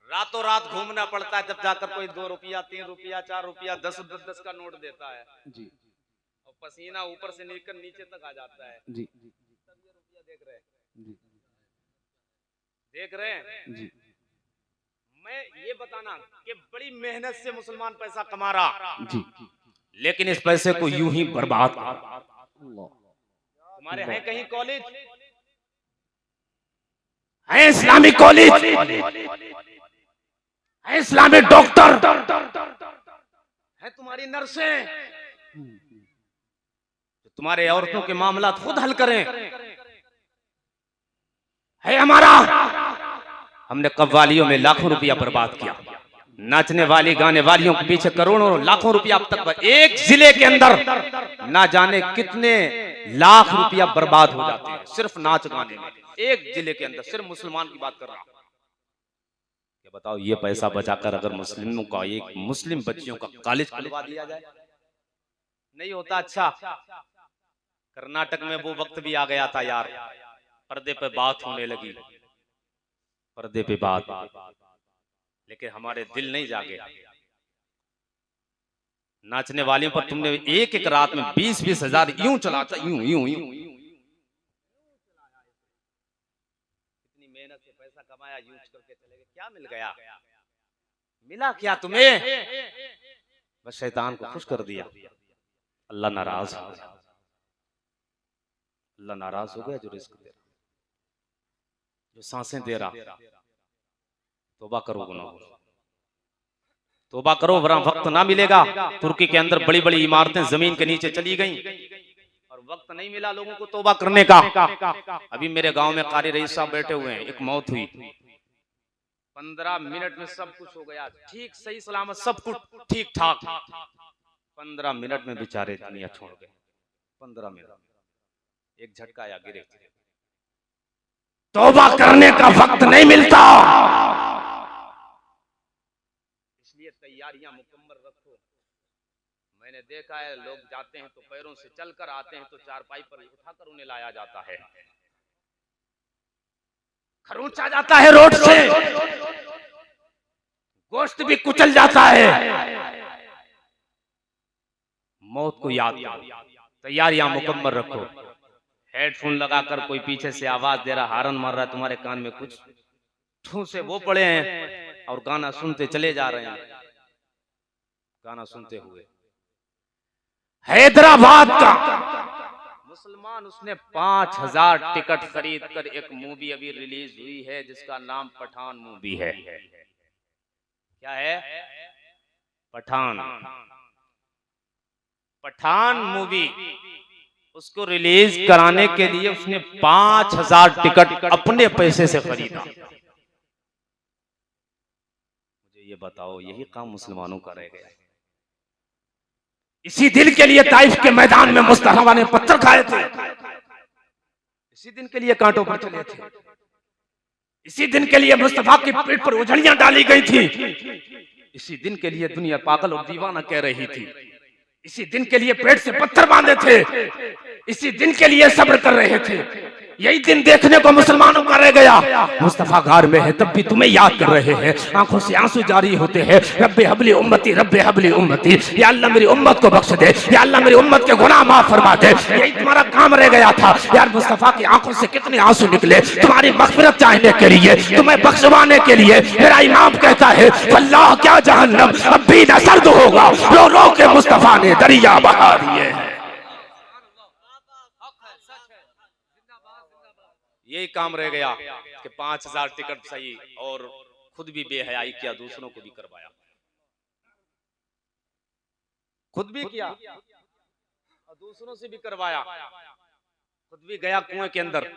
रातों रात घूमना पड़ता है, जब जाकर कोई 2 रुपया 3 रुपया 4 रुपया 10 का नोट देता है जी, और पसीना ऊपर से लेकर नीचे तक आ जाता है जी, तब ये रुपया देख रहे हैं जी, देख रहे हैं जी। मैं ये बताना कि बड़ी मेहनत से मुसलमान पैसा कमा रहा जी, लेकिन इस पैसे को यूं ही बर्बाद कर। तुम्हारे हैं कहीं कॉलेज, है इस्लामिक कॉलेज, है इस्लामिक डॉक्टर, है तुम्हारी नर्सें, तुम्हारे औरतों के मामला खुद हल करें, है हमारा, हमने कव्वालियों में लाखों रुपया बर्बाद किया, नाचने वाली गाने वालियों के पीछे करोड़ों लाखों रुपया अब तक, एक जिले के अंदर ना जाने कितने लाख रुपया बर्बाद हो जाते हैं सिर्फ नाच गाने में, एक जिले के अंदर, सिर्फ मुसलमान की बात कर रहा हूं। क्या बताओ, ये पैसा बचाकर अगर मुस्लिमों का, एक मुस्लिम बच्चियों का कॉलेज खुलवा दिया जाए, नहीं होता अच्छा? कर्नाटक में वो वक्त भी आ गया था यार, पर्दे पे बात होने लगी, पर्दे पे बात, लेकिन हमारे दिल नहीं जागे। नाचने वालियों पर तुमने एक एक रात में 20-20 हजार यूं चलाता, यूं यूं यूं, इतनी मेहनत से पैसा कमाया, यूज करके चले गए, क्या मिल गया? मिला क्या तुम्हें? बस शैतान को खुश कर दिया। अल्लाह नाराज हो गया, अल्लाह नाराज हो गया जो रिस्क दे रहा, जो सांसें दे रहा। तौबा करो गुनाह, तौबा करो वरना वक्त ना मिलेगा। तुर्की के अंदर बड़ी बड़ी इमारतें जमीन के नीचे चली गईं और वक्त नहीं मिला लोगों को तौबा करने का। अभी मेरे गांव में कारी रईस साहब बैठे हुए हैं, एक मौत हुई, 15 मिनट में सब कुछ हो गया, ठीक सही सलामत, सब कुछ ठीक ठाक, 15 मिनट में बेचारे दुनिया छोड़ गए। 15 मिनट, एक झटका आया, गिरे। तौबा करने का वक्त नहीं मिलता, इसलिए तैयारियां मुकम्मल रखो। मैंने देखा है लोग जाते हैं तो पैरों से चलकर आते हैं, तो चारपाई पर उठाकर उन्हें लाया जाता है, खरोंचा जाता है रोड से, गोश्त भी कुचल जाता है। मौत को याद करो, तैयारियां मुकम्मल रखो। हेडफोन लगाकर कोई पीछे से आवाज दे रहा, हारन मार रहा है तुम्हारे कान में, कुछ ठूसे वो पड़े हैं और गाना सुनते चले जा रहे हैं। गाना सुनते हुए हैदराबाद का मुसलमान, उसने 5000 टिकट खरीद कर, एक मूवी अभी रिलीज हुई है जिसका नाम पठान मूवी है। क्या है? पठान। पठान मूवी, उसको रिलीज कराने के लिए उसने 5000 टिकट अपने पैसे से खरीदा। मुझे ये बताओ, यही काम मुसलमानों का रह गया। इसी दिन के लिए ताइफ के मैदान में मुस्तफा ने पत्थर खाए थे, इसी दिन के लिए कांटों पर चले थे, इसी दिन के लिए मुस्तफा की पीठ पर उजड़ियां डाली गई थी, इसी दिन के लिए दुनिया पागल और दीवाना कह रही थी, इसी दिन के लिए पेट से पत्थर बांधे थे, इसी दिन के लिए सब्र कर रहे थे। यही दिन देखने को मुसलमानों का रह गया। मुस्तफा गार में है तब भी तुम्हें याद कर रहे हैं, आंखों से आंसू जारी होते हैं। रब्बे हबली उम्मती, रब्बे हबली उम्मती, या अल्लाह मेरी उम्मत को बख्श दे, या अल्लाह मेरी उम्मत के गुनाह माफ फरमा दे। यही तुम्हारा काम रह गया था यार। मुस्तफा की आंखों से कितने आंसू निकले तुम्हारी मग़फ़िरत चाहने के लिए, तुम्हें बख्शवाने के लिए। मेरा इमाम कहता है अल्लाह क्या जहन्नम अब भी न सर्द होगा, रो रो के मुस्तफा ने दरिया बहा दिए हैं। यही काम रह गया कि 5000 टिकट सही, और खुद भी बेहयाई किया, दूसरों को भी करवाया, खुद भी किया और दूसरों से भी करवाया, खुद भी गया कुएं के अंदर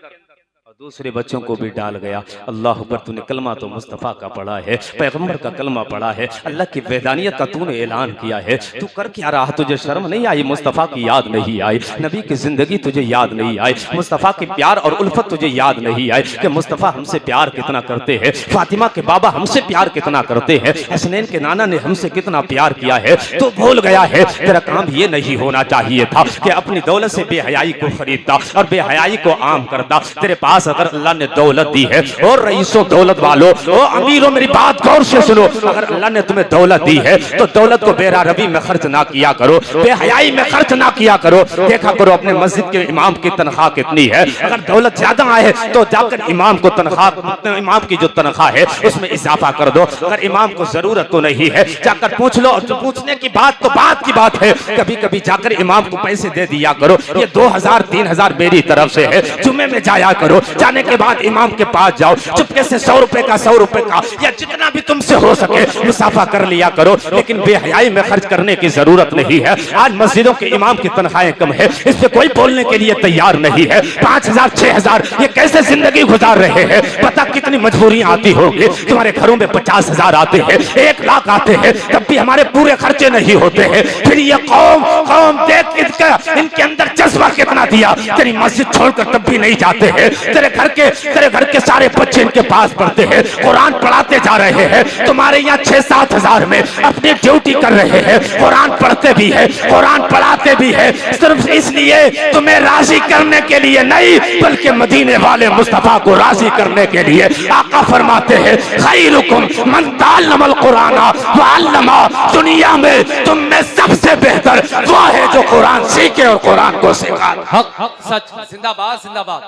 और दूसरे बच्चों को भी डाल गया। अल्लाह पर तूने कलमा तो मुस्तफ़ा का पढ़ा है, पैगंबर का कलमा पढ़ा है, अल्लाह की वहदानियत का तूने ऐलान किया है। तू कर क्या रहा? तुझे शर्म नहीं आई? मुस्तफ़ा की याद नहीं आई? नबी की जिंदगी तुझे याद नहीं आई? मुस्तफ़ा की प्यार और उल्फत तुझे याद नहीं आई कि मुस्तफ़ा हमसे प्यार कितना करते हैं, फातिमा के बाबा हमसे प्यार कितना करते हैं, हसनैन के नाना ने हमसे कितना प्यार किया है? तो भूल गया है। तेरा काम ये नहीं होना चाहिए था कि अपनी दौलत से बेहयाई को खरीदता और बेहयाई को आम करता। तेरे पास अगर अल्लाह ने दौलत दी है, और रईसों दौलत वालों, ओ अमीरों, मेरी बात गौर से सुनो। अगर अल्लाह ने तुम्हें दौलत दी है तो दौलत को बेरारवी में खर्च ना किया करो, बेहयाई में खर्च ना किया करो। देखा करो अपने मस्जिद के इमाम की तनख्वाह कितनी है। अगर दौलत ज्यादा आए तो जाकर इमाम को तनख्वाह, इमाम की जो तनख्वाह है उसमें इजाफा कर दो। अगर इमाम को जरूरत तो नहीं है जाकर पूछ लो। जो पूछने की बात तो बात की बात है, कभी कभी जाकर इमाम को पैसे दे दिया करो। ये 2000-3000 मेरी तरफ से है, जुम्मे में जाया करो, जाने के बाद इमाम के पास जाओ, चुपके से 100 रुपए का 100 रुपए का या जितना भी तुमसे हो सके मुसाफा कर लिया करो, लेकिन बेहयाई में खर्च करने की जरूरत नहीं है। आज मस्जिदों के इमाम की तनख्वाहें कम है, इस पे कोई बोलने के लिए तैयार नहीं है। 5000 6000 ये कैसे जिंदगी गुजार रहे हैं, पता कितनी मजबूरियां आती होगी। तुम्हारे घरों में 50,000 आते हैं, 1 लाख आते हैं, तब भी हमारे पूरे खर्चे नहीं होते हैं। फिर ये कौम देख इनके अंदर जज्बा कितना दिया, तेरी मस्जिद छोड़कर तब भी नहीं जाते हैं। तेरे घर के सारे बच्चे इनके पास पढ़ते हैं, कुरान पढ़ाते जा रहे हैं। तुम्हारे यहाँ 6-7 हजार में अपनी ड्यूटी कर रहे हैं, कुरान पढ़ते भी है, कुरान पढ़ाते भी है, सिर्फ इसलिए तुम्हें राजी करने के लिए नहीं, बल्कि मदीने वाले मुस्तफा को राजी करने के लिए। आका फरमाते हैं खैरुकुम मन तअल्लमल कुराना व अल्लमा, दुनिया में तुम में सबसे बेहतर वो है जो कुरान सीखे और कुरान को सिखा। हक सच, जिंदाबाद जिंदाबाद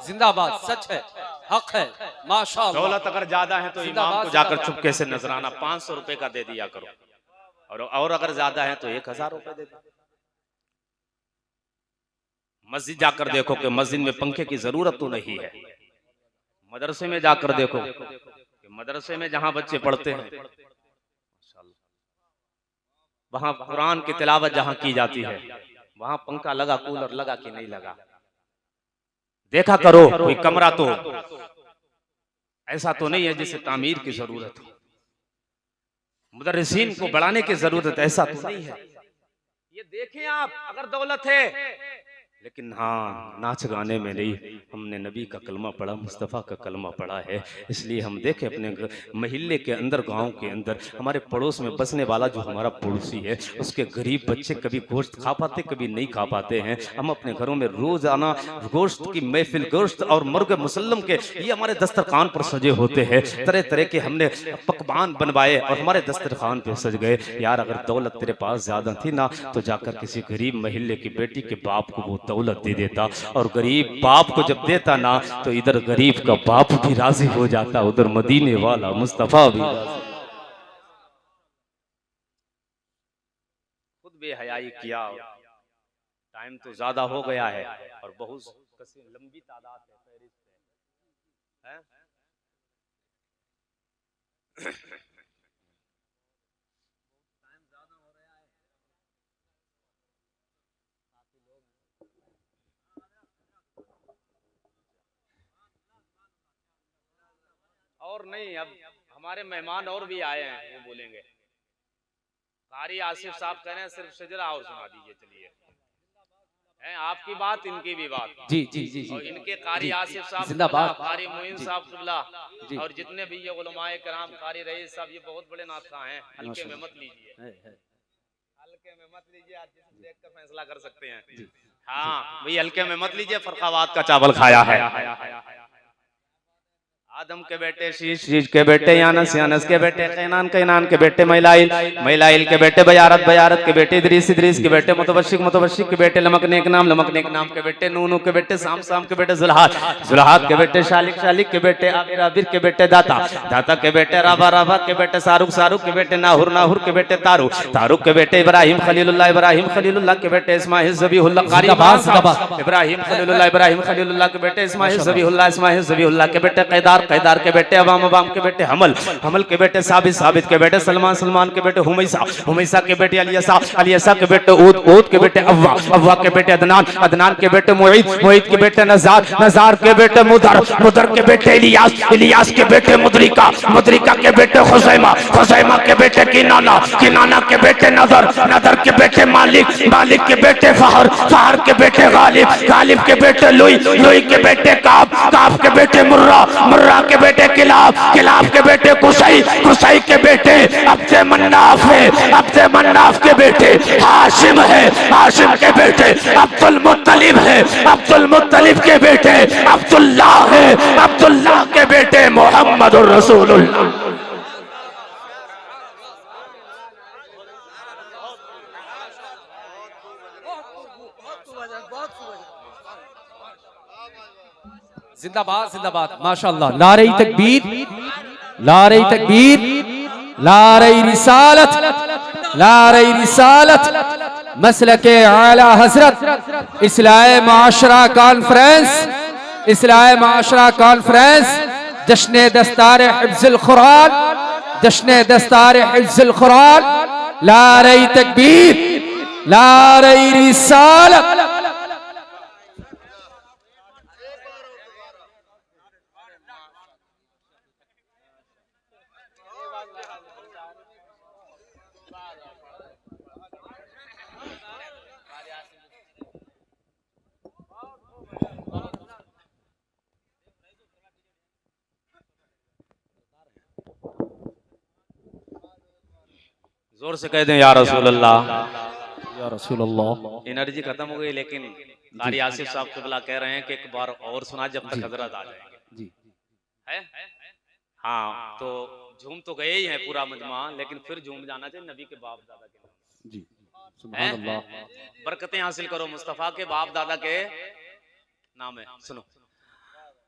जिंदाबाद, सच है, हक है, माशाअल्लाह। दौलत अगर ज्यादा है तो इमाम को जाकर चुपके से नजराना 500 रुपए का दे दिया करो, और अगर ज्यादा है तो 1000 रुपए दे दो। मस्जिद जाकर देखो कि मस्जिद में पंखे की जरूरत तो नहीं है। मदरसे में जाकर देखो कि मदरसे में जहां बच्चे पढ़ते हैं वहां कुरान की तिलावत जहां की जाती है, वहां पंखा लगा, कूलर लगा कि नहीं लगा, देखा करो। कोई कमरा तो ऐसा तो नहीं है जिसे तामीर की जरूरत हो, मुदर्रिसीन को बढ़ाने की जरूरत ऐसा तो नहीं है। ये देखें आप, अगर दौलत है, लेकिन हाँ नाच गाने में नहीं। हमने नबी का कलमा पढ़ा, मुस्तफ़ा का कलमा पढ़ा है, इसलिए हम देखें अपने महल्ले के अंदर, गांव के अंदर, हमारे पड़ोस में बसने वाला जो हमारा पड़ोसी है, उसके गरीब बच्चे कभी गोश्त खा पाते, कभी नहीं खा पाते हैं। हम अपने घरों में रोजाना गोश्त की महफिल, गोश्त और मुर्ग मुसल्लम के ये हमारे दस्तरखान पर सजे होते हैं। तरह तरह के हमने पकवान बनवाए और हमारे दस्तरखान पे सज गए। यार अगर दौलत तेरे पास ज्यादा थी ना, तो जाकर किसी गरीब महल्ले की बेटी के बाप को वो दौलत दे देता, और गरीब बाप को जब देता ना, तो इधर गरीब का बाप भी राजी हो जाता, उधर मदीने वाला मुस्तफा भी राजी। खुद बेहयाई किया। टाइम तो ज्यादा हो गया है और बहुत लंबी तादाद है। और नहीं, अब हमारे मेहमान और भी आए हैं, वो बोलेंगे। कारी आसिफ साहब कह रहे हैं सिर्फ सजरा और सुना दीजिए। चलिए, है आपकी बात, इनकी भी बात। जी जी जी जी। और इनके कारी आसिफ साहब जिंदाबाद, कारी मोइन साहब कुबला, और जितने भी ये उलमाए कराम, कारी रईस साहब, ये बहुत बड़े नाता हैं। हल्के में मत लीजिए, हल्के में मत लीजिए, आज जिसे देख कर फैसला कर सकते हैं। हाँ भाई, हल्के में मत लीजिए, फरखावात का चावल खाया है। आदम के बेटे शीश, शीश के बेटे यानस, यानस के बेटे कैनान, कैनान के बेटे मैलाइल, मैलाइल के बेटे बयारत, बयारत के बेटे इदरीस, इदरीस के बेटे मुतवशिक, मुतवशिक के बेटे लमक नेक नाम, लमक नेक नाम के बेटे नूनू के बेटे साम, साम के बेटे जुल्हात, जुल्हात के बेटे शालिक, शालिक के बेटे आबिर, आबिर के बेटे दाता, दाता के बेटे राबा, राबा के बेटे सारुक, सारुक के बेटे नाहुर, नाहुर के बेटे तारुक, तारुक के बेटे इब्राहिम खलीलुल्लाह, इब्राहिम खलीलुल्लाह के बेटे इस्माइल ज़बीहुल्लाह, कारी इब्राहिम खलीलुल्लाह, इब्राहिम खलीलुल्लाह के बेटे इस्माइल ज़बीहुल्लाह, इस्माइल ज़बीहुल्लाह के बेटे कैदार, कैदार के बेटे अवाम, अवाम के बेटे हमल, हमल के बेटे साबित, साबित के बेटे सलमान, सलमान के बेटे हुमैसा, हुमैसा के बेटे अलियसा, अलियसा के बेटे ऊद, ऊद के बेटे अव्वा, अव्वा के बेटे अदनान, अदनान के बेटे मुईद, मुईद के बेटे नजार, नजार के बेटे मुदर, मुदर के बेटे इलियास, इलियास के बेटे मुदरिका, मुदरिका के बेटे खुज़ैमा, खुज़ैमा के बेटे किनाना, किनाना के बेटे नदर, नदर के बेटे मालिक, मालिक के बेटे फहर, फहर के बेटे गालिब, गालिब के बेटे लुई, लुई के बेटे काब, काब के बेटे मुर्रा, मुर्रा के बेटे किलाब, किलाब के बेटे कुसई, कुसई के बेटे अब्दे मन्नाफ है, अब्दे मन्नाफ के बेटे हाशिम है, हाशिम के बेटे अब्दुल मुत्तलिब है, अब्दुल मुत्तलिब के बेटे अब्दुल्लाह है, अब्दुल्लाह के बेटे मोहम्मदुर रसूलुल्लाह। जिंदाबाद जिंदाबाद, माशाअल्लाह। नारे तकबीर, नारे तकबीर, नारे रिसालत, नारे रिसालत, मसलके आला हजरत, इस्लाह माशरा कॉन्फ्रेंस, इस्लाह माशरा कॉन्फ्रेंस जश्न दस्तार हिफ्जुल कुरान, जश्न दस्तार हिफ्जुल कुरान, नारे तकबीर, नारे रिसालत। जोर से कह दें या रसूल अल्लाह। या रसूल अल्लाह। एनर्जी खत्म हो गई, लेकिन कारी आसिफ साहब क़िबला कह रहे हैं कि एक बार और सुना जब तक हजरत आ जाएंगे। जी है? हाँ, तो झूम तो गए ही हैं पूरा मजमा, लेकिन फिर झूम जाना चाहिए नबी के बाप दादा के नाम। जी सुभान अल्लाह। बरकतें हासिल करो मुस्तफा के बाप दादा के नाम है। सुनो,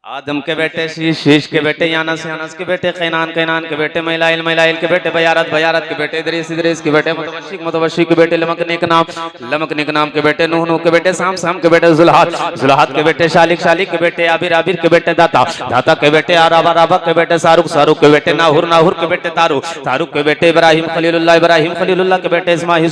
आदम के बेटे शीश के बेटे यानस यानस के बेटे कैनान कैनान के बेटे मैलाइल मैलाइल के बेटे बयारत बयारत के बेटे इदरीस इदरीस के बेटे मुतवशिक मुतवशिक के बेटे लमक नेक नाम के बेटे नूह नूह के बेटे साम साम के बेटे जुल्हात जुल्हात के बेटे शालिक शालिक के बेटे आबिर आबिर के बेटे दाता दाता के बेटे आराबा राबा के बेटे सारुक सारुक के बेटे नाहुर नाहुर के बेटे तारुक तारुक के बेटे इब्राहिम खलीलुल्लाह के बेटे इस्माइल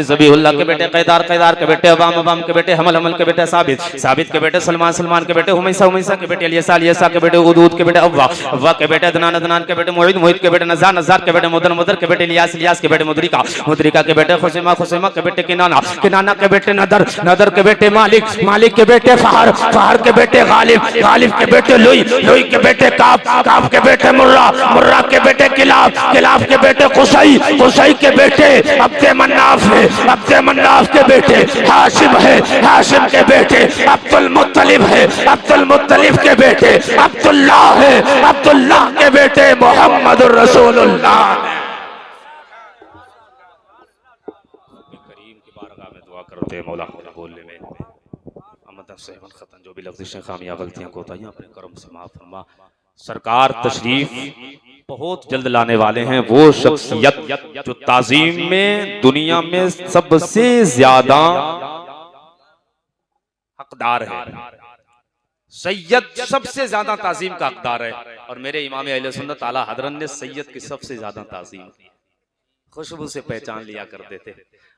ज़बीहुल्लाह के बेटे कैदार कैदार के बेटे अवाम अवाम के बेटे हमल हमल के बेटे साबित साबित के बेटे सलमान सलमान के बेटे हुमैसा उमैसा के बेटे अलियसा के बेटे उदूद के बेटे अव्वा अव्वा के बेटे अदनान अदनान के बेटे मुईद मुईद के बेटे नज़ार नज़ार के बेटे मुदर मुदर के बेटे इलियास इलियास के बेटे मुदरिका मुदरिका के बेटे खुसैमा खुसैमा के बेटे किनाना किनाना के बेटे नदर नदर के बेटे मालिक मालिक के बेटे फहर फहर के बेटे गालिब गालिब के बेटे लुई लुई के बेटे काब काब के बेटे मुर्रा मुर्रा के बेटे किलाब किलाब के बेटे कुसई कुसई के बेटे अब्दे मन्नाफ है अब्दे मन्नाफ के बेटे हाशिम है हाशिम के बेटे अब्दुल मुत्तलिब है अब्दुल मुत्तलिब के बेटे अब्दुल्लाह है अब्दुल्लाह के बेटे मोहम्मद रसूलुल्लाह। करीम की बारगाह में दुआ करते हैं मौला को बोलने में अमद से खतन जो भी लफ्ज़ें खामियां गलतियां कोताहियां अपने करम से माफ फरमा। सरकार तशरीफ बहुत जल्द लाने वाले हैं, वो शख्सियत जो ताज़ीम में दुनिया में सबसे ज्यादा हकदार है, सैयद सबसे ज्यादा ताज़ीम का हकदार है। और मेरे इमाम अहले सुन्नत आला हज़रत ने सैयद की सबसे ज्यादा ताज़ीम की, खुशबू से पहचान लिया करते थे।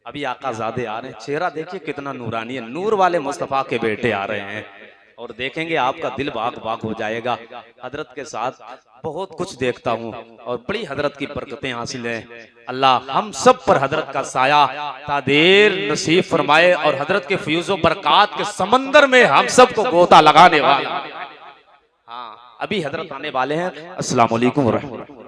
अभी आकाज़ादे आ रहे हैं, चेहरा देखिए कितना नूरानी है, नूर वाले मुस्तफ़ा के बेटे आ रहे हैं और देखेंगे आपका दिल बाग बाग हो जाएगा। हजरत के साथ बहुत कुछ देखता हूँ और बड़ी हजरत की बरकतें हासिल हैं। अल्लाह हम सब पर हजरत का साया तादेर नसीब फरमाए और हजरत के फ्यूज़ो बरकात के समंदर में हम सब को गोता लगाने वाला। हाँ, अभी हजरत आने वाले हैं। अस्सलाम वालेकुम व रहमतुल्लाह।